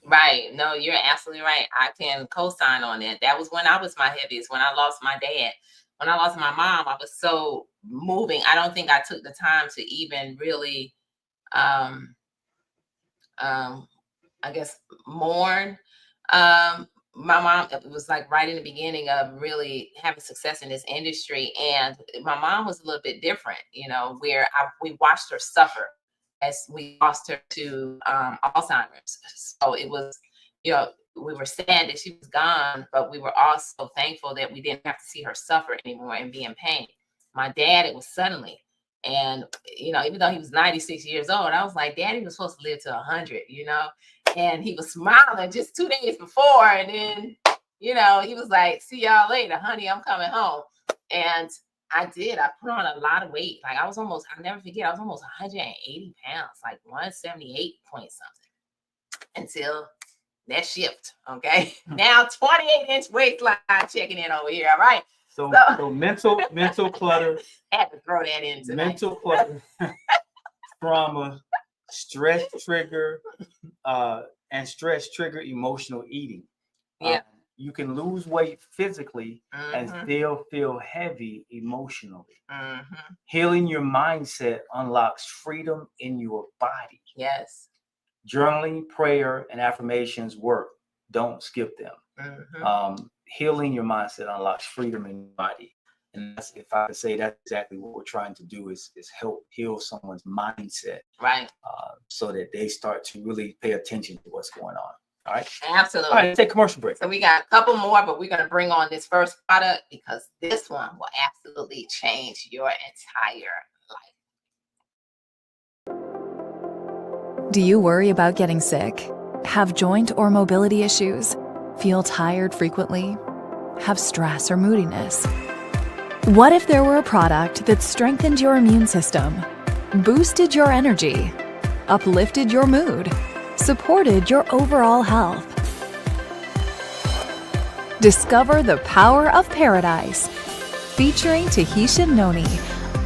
B: Right. No, you're absolutely right. I can co-sign on that. That was when I was my heaviest, when I lost my dad. When I lost my mom, I was so moving. I don't think I took the time to even really I guess mourn. My mom, it was like right in the beginning of really having success in this industry. And my mom was a little bit different, where we watched her suffer as we lost her to Alzheimer's. So it was, we were sad that she was gone, but we were also thankful that we didn't have to see her suffer anymore and be in pain. My dad, it was suddenly. And, even though he was 96 years old, I was like, Daddy was supposed to live to 100, and he was smiling just 2 days before. And then, he was like, see y'all later, honey, I'm coming home. And I put on a lot of weight. Like I'll never forget, I was almost 180 pounds, like 178 point something until that shift. Okay. Now 28-inch waistline checking in over here. All right.
A: So mental clutter.
B: I had to throw that in tonight.
A: Mental clutter, trauma, stress trigger, and stress trigger emotional eating.
B: Yeah.
A: You can lose weight physically and still feel heavy emotionally. Healing your mindset unlocks freedom in your body.
B: Yes.
A: Journaling, prayer, and affirmations work. Don't skip them. Healing your mindset unlocks freedom in your body. And that's, if I could say, that's exactly what we're trying to do is help heal someone's mindset.
B: Right.
A: So that they start to really pay attention to what's going on. All right.
B: Absolutely.
A: All right, take commercial break.
B: So we got a couple more, but we're going to bring on this first product because this one will absolutely change your entire life.
H: Do you worry about getting sick? Have joint or mobility issues? Feel tired frequently? Have stress or moodiness? What if there were a product that strengthened your immune system, boosted your energy, uplifted your mood, supported your overall health? Discover the power of paradise, featuring Tahitian noni,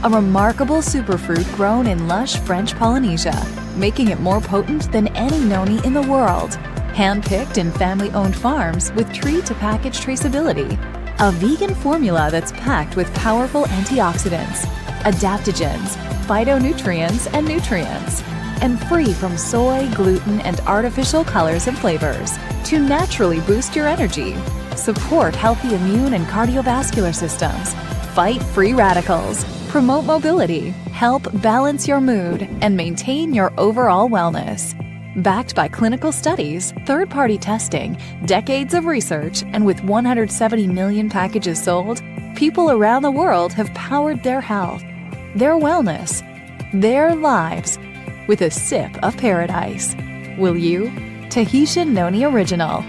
H: a remarkable superfruit grown in lush French Polynesia, making it more potent than any noni in the world. Hand-picked in family-owned farms with tree-to-package traceability. A vegan formula that's packed with powerful antioxidants, adaptogens, phytonutrients, and nutrients. and free from soy, gluten, and artificial colors and flavors to naturally boost your energy, support healthy immune and cardiovascular systems, fight free radicals, promote mobility, help balance your mood, and maintain your overall wellness. Backed by clinical studies, third-party testing, decades of research, and with 170 million packages sold, people around the world have powered their health, their wellness, their lives with a sip of paradise. Will you? Tahitian Noni Original.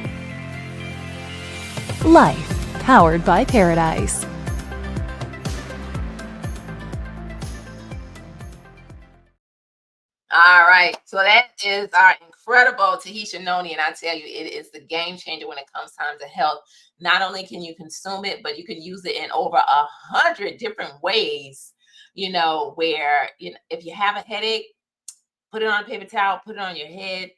H: Life powered by paradise.
B: All right, so that is our incredible Tahitian Noni, and I tell you, it is the game changer when it comes time to health. Not only can you consume it, but you can use it in over 100 different ways. You know, where if you have a headache, put it on a paper towel, put it on your head,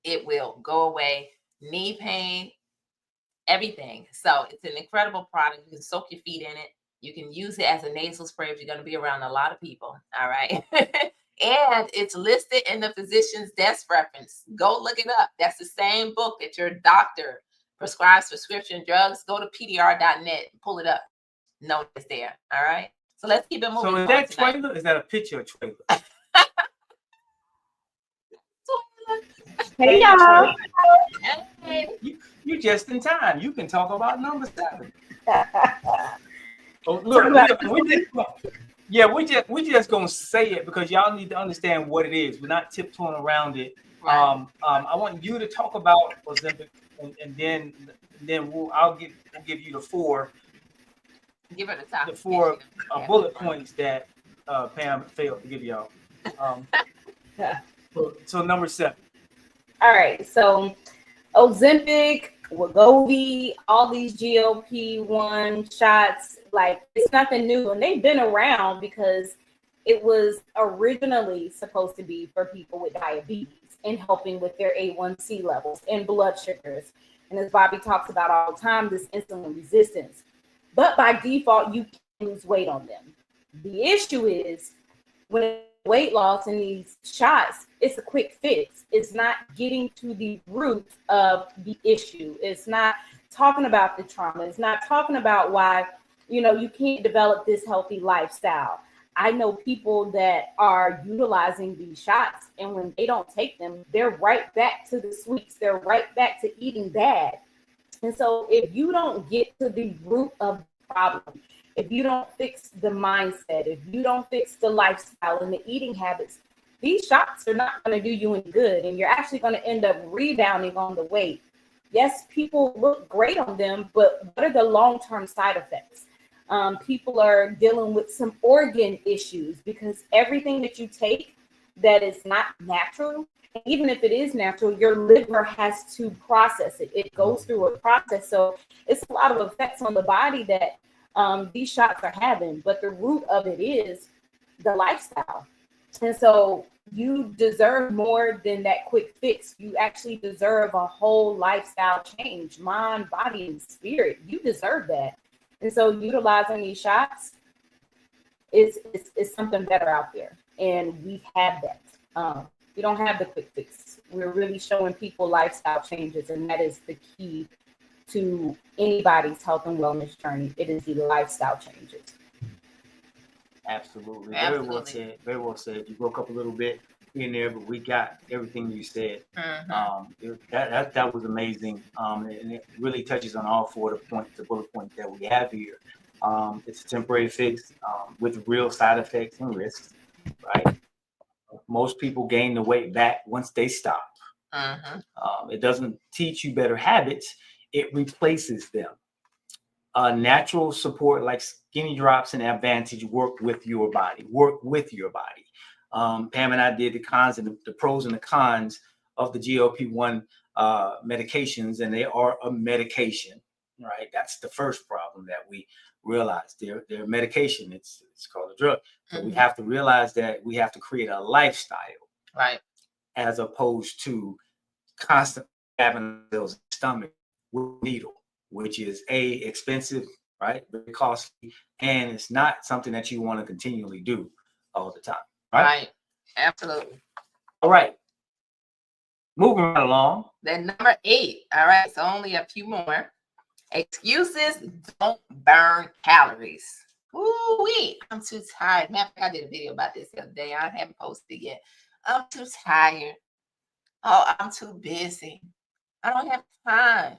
B: it will go away. Knee pain, everything. So it's an incredible product. You can soak your feet in it. You can use it as a nasal spray if you're going to be around a lot of people. All right. And it's listed in the physician's desk reference. Go look it up. That's the same book that your doctor prescribes prescription drugs. Go to pdr.net and pull it up. No, it's there. All right. So let's keep it moving.
A: So is that trailer? Is that a picture of trailer?
I: Hey y'all.
A: You just in time. You can talk about number 7. Oh, look, we just gonna say it because y'all need to understand what it is. We're not tiptoeing around it.
B: Right.
A: I want you to talk about Ozempic, and then I'll give you the 4.
B: Give it a top.
A: The 4 bullet points that Pam failed to give y'all. So number 7.
I: All right, so Ozempic, Wegovy, all these GLP-1 shots, like it's nothing new, and they've been around because it was originally supposed to be for people with diabetes and helping with their A1C levels and blood sugars. And as Bobby talks about all the time, this insulin resistance. But by default, you can lose weight on them. The issue is when weight loss in these shots, it's a quick fix. It's not getting to the root of the issue. It's not talking about the trauma. It's not talking about why, you can't develop this healthy lifestyle. I know people that are utilizing these shots, and when they don't take them, they're right back to the sweets. They're right back to eating bad. And so if you don't get to the root of the problem, if you don't fix the mindset, if you don't fix the lifestyle and the eating habits, these shots are not going to do you any good. And you're actually going to end up rebounding on the weight. Yes, people look great on them, but what are the long-term side effects? People are dealing with some organ issues because everything that you take that is not natural, even if it is natural, your liver has to process it. It goes through a process. So it's a lot of effects on the body that these shots are having, but the root of it is the lifestyle. And so you deserve more than that quick fix. You actually deserve a whole lifestyle change, mind, body, and spirit. You deserve that. And so utilizing these shots is something better out there. And we've had that. We don't have the quick fix. We're really showing people lifestyle changes, and that is the key to anybody's health and wellness journey. It is the lifestyle changes.
A: Absolutely. Very well said. Very well said. You broke up a little bit in there, but we got everything you said. That was amazing. And it really touches on all 4 the bullet points that we have here. It's a temporary fix with real side effects and risks, right? Most people gain the weight back once they stop. It doesn't teach you better habits. It replaces them. Natural support like Skinny Drops and Advantage work with your body. Pam and I did the cons and the pros and the cons of the GLP-1 medications, and they are a medication, right? That's the first problem that we realized. They're a medication. It's called a drug. So we have to realize that we have to create a lifestyle,
B: right?
A: As opposed to constantly having those stomach with a needle, which is expensive, right? Very costly, and it's not something that you want to continually do all the time, right?
B: Right. Absolutely.
A: All right. Moving right along.
B: Then number 8. All right, so only a few more. Excuses don't burn calories. Ooh-wee, I'm too tired. Matter of fact, I did a video about this the other day. I haven't posted yet. I'm too tired. Oh, I'm too busy. I don't have time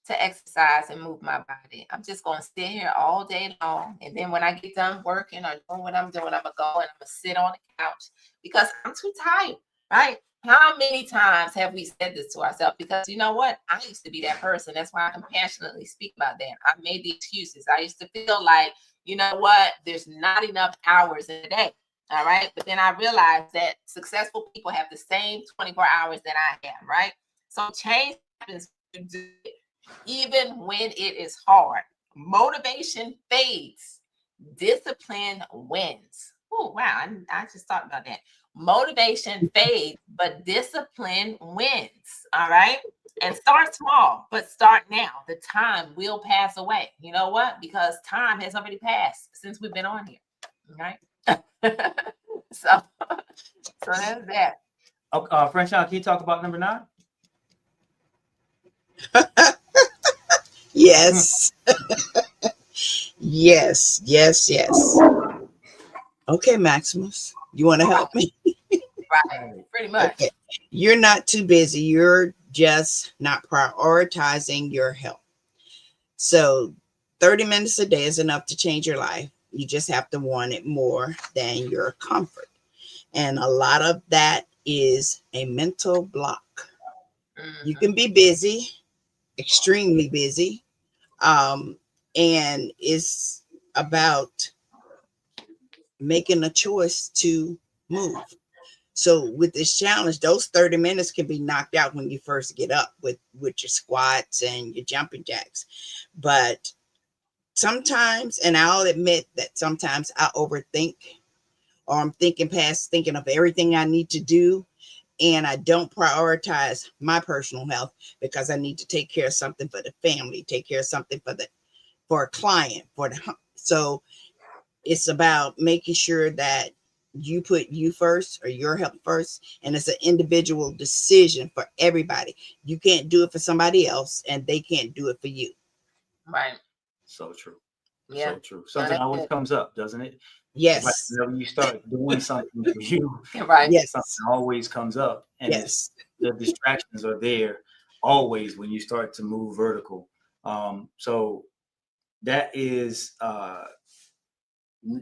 B: to exercise and move my body. I'm just going to sit here all day long. And then when I get done working or doing what I'm doing, I'm going to go and I'm going to sit on the couch because I'm too tired, right? How many times have we said this to ourselves? Because you know what? I used to be that person. That's why I can passionately speak about that. I made the excuses. I used to feel like, you know what? There's not enough hours in a day. All right. But then I realized that successful people have the same 24 hours that I have, right? So change happens to do it, even when it is hard. Motivation fades. Discipline wins. Oh, wow. I just thought about that. Motivation fades, but discipline wins. All right. And start small, but start now. The time will pass away. You know what? Because time has already passed since we've been on here. All right. so that's that.
A: Okay, French, can you talk about number 9?
C: Yes. yes. Okay, Maximus, you want to help me?
B: Right. Pretty much.
C: Okay. You're not too busy. You're just not prioritizing your health. So 30 minutes a day is enough to change your life. You just have to want it more than your comfort. And a lot of that is a mental block. You can be busy, extremely busy. And it's about making a choice to move. So with this challenge, those 30 minutes can be knocked out when you first get up with your squats and your jumping jacks. But sometimes, and I'll admit that sometimes I overthink, or I'm thinking of everything I need to do. And I don't prioritize my personal health because I need to take care of something for the family, take care of something for a client, so it's about making sure that you put you first or your health first. And it's an individual decision for everybody. You can't do it for somebody else and they can't do it for you.
B: Right.
A: So true.
B: Yeah.
A: So true. Something always comes up, doesn't it?
C: Yes.
A: Like whenever you start doing something for you,
B: Right.
C: Yes.
A: something always comes up. And
C: Yes.
A: the distractions are there always when you start to move vertical. So that is,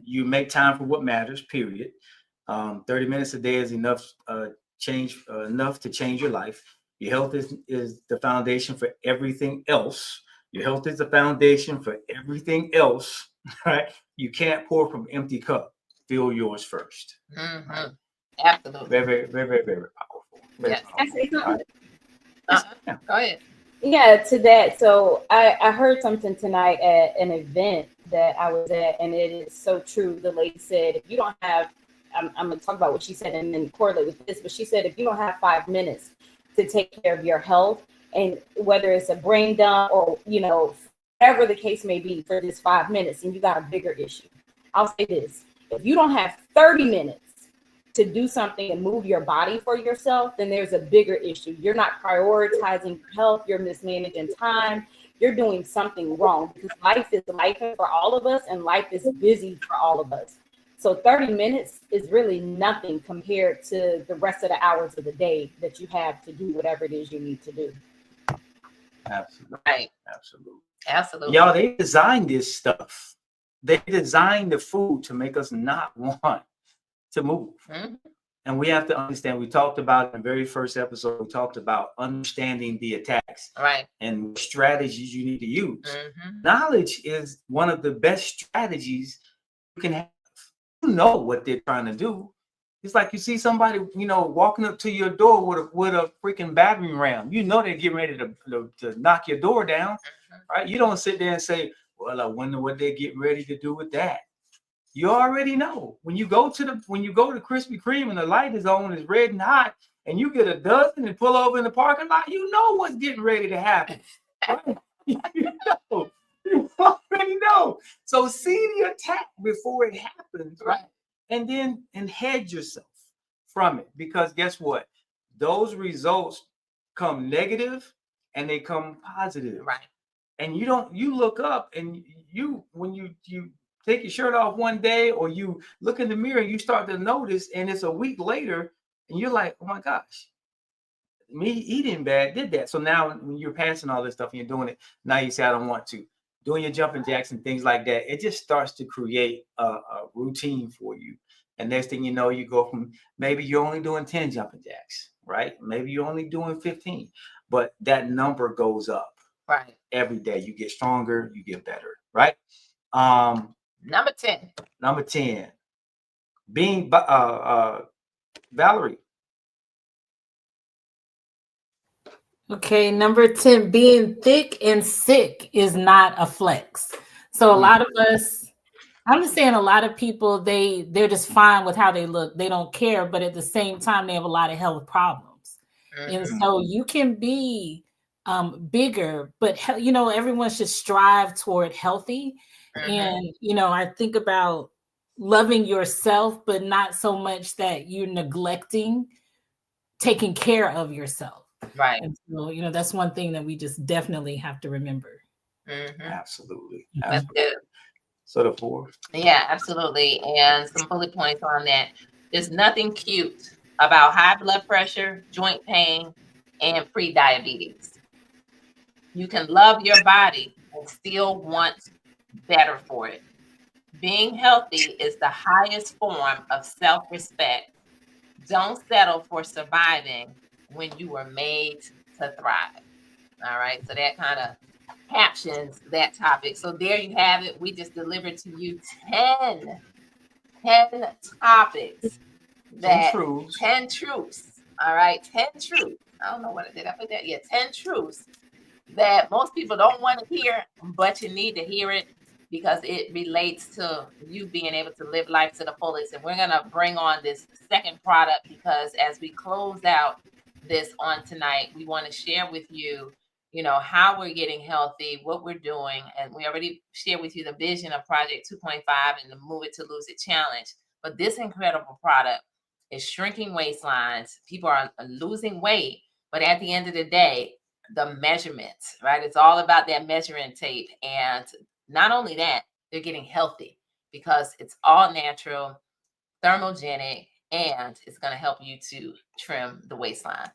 A: you make time for what matters, period. 30 minutes a day is enough enough to change your life. Your health is the foundation for everything else. Your health is the foundation for everything else, right? You can't pour from an empty cup. Fill yours first.
B: Mm-hmm. Absolutely.
A: Very, very, very, very powerful. Very
B: Yes.
A: powerful. All right. Yeah.
B: Go ahead.
I: Yeah, to that. So I heard something tonight at an event that I was at, and it is so true. The lady said, if you don't have, I'm going to talk about what she said and then correlate with this, but she said, if you don't have 5 minutes to take care of your health, and whether it's a brain dump or, whatever the case may be for this 5 minutes, and you got a bigger issue. I'll say this, if you don't have 30 minutes to do something and move your body for yourself, then there's a bigger issue. You're not prioritizing health, you're mismanaging time, you're doing something wrong, because life is life for all of us and life is busy for all of us. So 30 minutes is really nothing compared to the rest of the hours of the day that you have to do whatever it is you need to do.
A: Absolutely.
B: Right.
A: Absolutely. Y'all, they designed this stuff. They designed the food to make us not want to move.
B: Mm-hmm.
A: And we have to understand, we talked about in the very first episode, we talked about understanding the attacks,
B: right,
A: and strategies you need to use.
B: Mm-hmm.
A: Knowledge is one of the best strategies you can have. You know what they're trying to do. It's like you see somebody, walking up to your door with a freaking battering ram. You know they're getting ready to knock your door down, right? You don't sit there and say, well, I wonder what they're getting ready to do with that. You already know. When you go to Krispy Kreme and the light is on, it's red and hot, and you get a dozen and pull over in the parking lot, you know what's getting ready to happen. Right? You already know. So see the attack before it happens, right? And hedge yourself. from it, because guess what? Those results come negative and they come positive.
B: Right.
A: And you look up and when you take your shirt off one day, or you look in the mirror and you start to notice, and it's a week later and you're like, oh my gosh, me eating bad did that. So now when you're passing all this stuff and you're doing it, now you say, I don't want to. Doing your jumping jacks and things like that, it just starts to create a routine for you. And next thing you know, you go from maybe you're only doing 10 jumping jacks, right? Maybe you're only doing 15, but that number goes up.
B: Right.
A: Every day you get stronger, you get better, right?
B: Number 10.
A: Number 10, being Valerie.
G: Okay, number 10, being thick and sick is not a flex. So a lot of us, I'm just saying, a lot of people, they're just fine with how they look. They don't care, but at the same time, they have a lot of health problems. And so you can be bigger, but everyone should strive toward healthy. And I think about loving yourself, but not so much that you're neglecting taking care of yourself.
B: Right.
G: And so, that's one thing that we just definitely have to remember.
A: Absolutely.
B: That's good.
A: So the 4.
B: Yeah, absolutely. And some bullet points on that. There's nothing cute about high blood pressure, joint pain, and pre-diabetes. You can love your body and still want better for it. Being healthy is the highest form of self-respect. Don't settle for surviving when you were made to thrive. All right. So that kind of captions that topic. So there you have it. We just delivered to you 10 topics.
A: 10 truths.
B: 10 truths. All right. 10 truths. I don't know what did I put that? Yeah, 10 truths that most people don't want to hear, but you need to hear it because it relates to you being able to live life to the fullest. And we're going to bring on this second product because as we close out this on tonight, we want to share with you, how we're getting healthy, what we're doing. And we already shared with you the vision of Project 2.5 and the Move It to Lose It challenge. But this incredible product is shrinking waistlines. People are losing weight, but at the end of the day, the measurements, right? It's all about that measuring tape. And not only that, they're getting healthy because it's all natural, thermogenic, and it's going to help you to trim the waistline.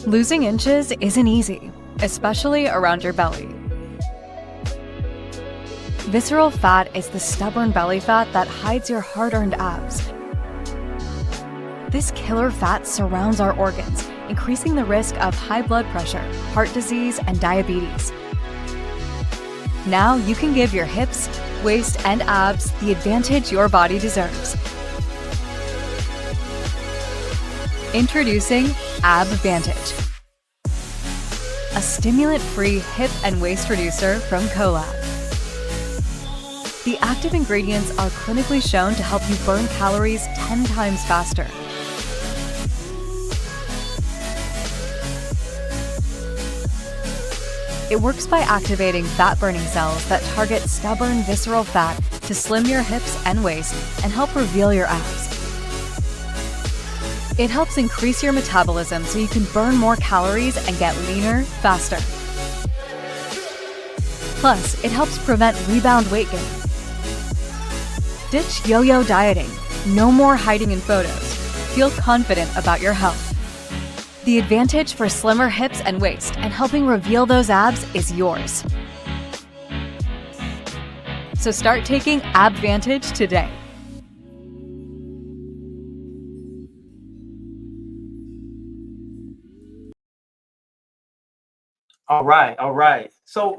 H: Losing inches isn't easy, especially around your belly. Visceral fat is the stubborn belly fat that hides your hard-earned abs. This killer fat surrounds our organs, increasing the risk of high blood pressure, heart disease, and diabetes. Now you can give your hips, waist, and abs the advantage your body deserves. Introducing AbVantage, a stimulant-free hip and waist reducer from Colab. The active ingredients are clinically shown to help you burn calories 10 times faster. It works by activating fat-burning cells that target stubborn visceral fat to slim your hips and waist and help reveal your abs. It helps increase your metabolism so you can burn more calories and get leaner faster. Plus, it helps prevent rebound weight gain. Ditch yo-yo dieting. No more hiding in photos. Feel confident about your health. The advantage for slimmer hips and waist and helping reveal those abs is yours. So start taking AbVantage today.
A: All right. So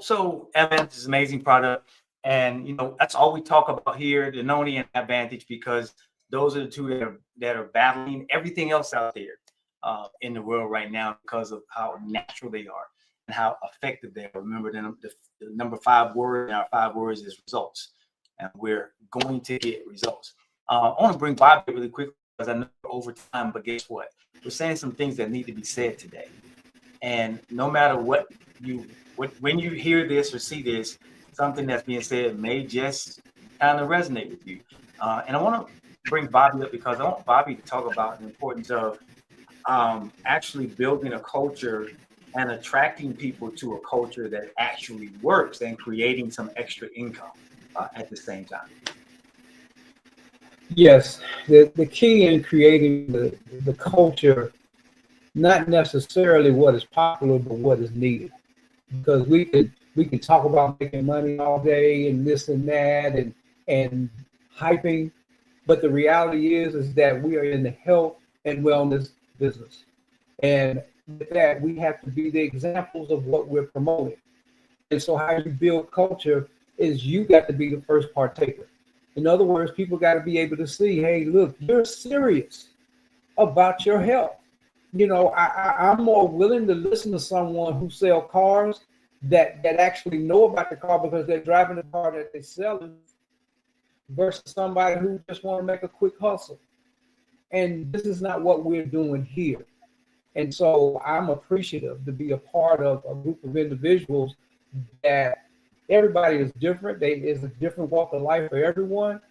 A: AbVantage is an amazing product, and that's all we talk about here, the Noni and AbVantage, because those are the two that are battling everything else out there in the world right now because of how natural they are and how effective they are. Remember, the number 5 word in our 5 words is results, and we're going to get results. I want to bring Bobby really quick because I know we're over time, but guess what? We're saying some things that need to be said today. And no matter when you hear this or see this, something that's being said may just kind of resonate with you. And I want to bring Bobby up because I want Bobby to talk about the importance of actually building a culture and attracting people to a culture that actually works and creating some extra income at the same time.
D: Yes, the key in creating the culture, not necessarily what is popular, but what is needed. Because we can talk about making money all day and this and that and hyping, but the reality is that we are in the health and wellness business. And with that, we have to be the examples of what we're promoting. And so how you build culture is you got to be the first partaker. In other words, people got to be able to see, hey, look, you're serious about your health. You know, I'm more willing to listen to someone who sell cars that actually know about the car because they're driving the car that they're selling versus somebody who just want to make a quick hustle. And this is not what we're doing here. And so I'm appreciative to be a part of a group of individuals that everybody is different. It's a different walk of life for everyone.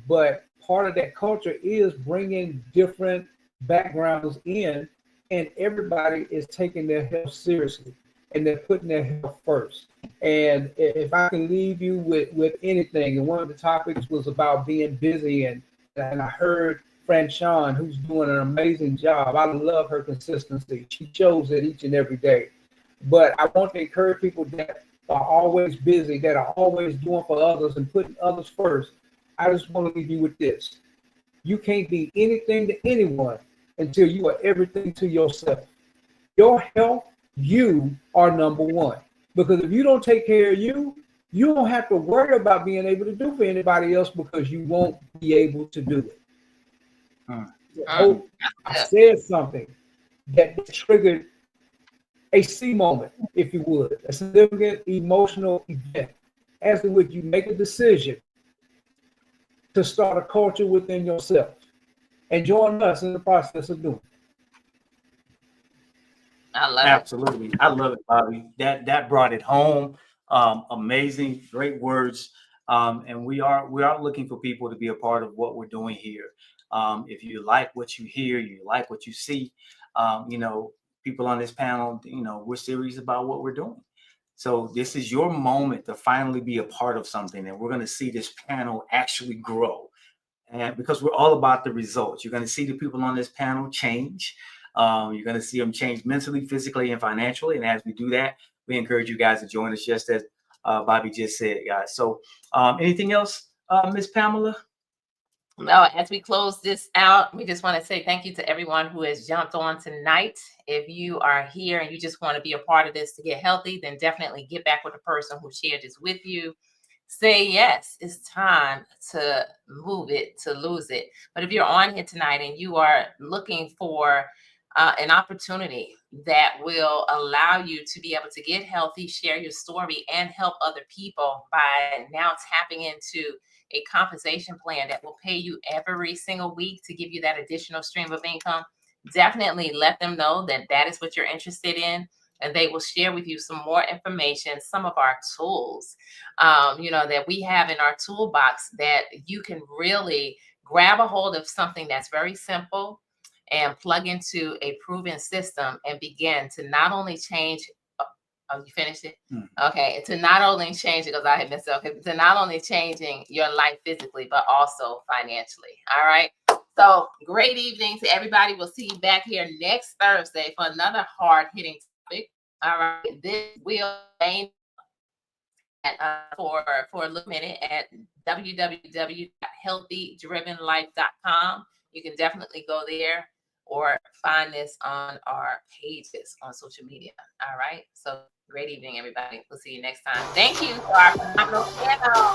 D: But part of that culture is bringing different backgrounds in, and everybody is taking their health seriously and they're putting their health first. And if I can leave you with anything, and one of the topics was about being busy, and I heard Franchon, who's doing an amazing job. I love her consistency. She shows it each and every day. But I want to encourage people that are always busy, that are always doing for others and putting others first. I just want to leave you with this. You can't be anything to anyone until you are everything to yourself. Your health, you are number one. Because if you don't take care of you, you don't have to worry about being able to do for anybody else because you won't be able to do it. I said something that triggered a C moment, if you would, a significant emotional event, as in which you make a decision to start a culture within yourself and join us in the process of doing it.
B: I love
A: Absolutely. I love it, Bobby. That brought it home. Amazing, great words. And we are looking for people to be a part of what we're doing here. If you like what you hear, you like what you see, people on this panel, we're serious about what we're doing. So this is your moment to finally be a part of something, and we're going to see this panel actually grow. And because we're all about the results, you're going to see the people on this panel change. You're going to see them change mentally, physically, and financially. And as we do that, we encourage you guys to join us, just as Bobby just said, guys. So anything else, Ms. Pamela?
B: No, as we close this out, we just want to say thank you to everyone who has jumped on tonight. If you are here and you just want to be a part of this to get healthy, then definitely get back with the person who shared this with you. Say yes, it's time to move it, to lose it. But if you're on here tonight and you are looking for an opportunity that will allow you to be able to get healthy, share your story, and help other people by now tapping into a compensation plan that will pay you every single week to give you that additional stream of income, definitely let them know that that is what you're interested in, and they will share with you some more information, some of our tools, that we have in our toolbox that you can really grab a hold of something that's very simple and plug into a proven system and begin to not only change. Oh, you finished it? Okay. To not only change it, because I had missed it. Okay. To not only changing your life physically, but also financially. All right. So great evening to everybody. We'll see you back here next Thursday for another hard hitting topic. All right. This will remain for a little minute at www.healthydrivenlife.com. You can definitely go there or find this on our pages on social media. All right. So great evening, everybody. We'll see you next time. Thank you for our phenomenal panel.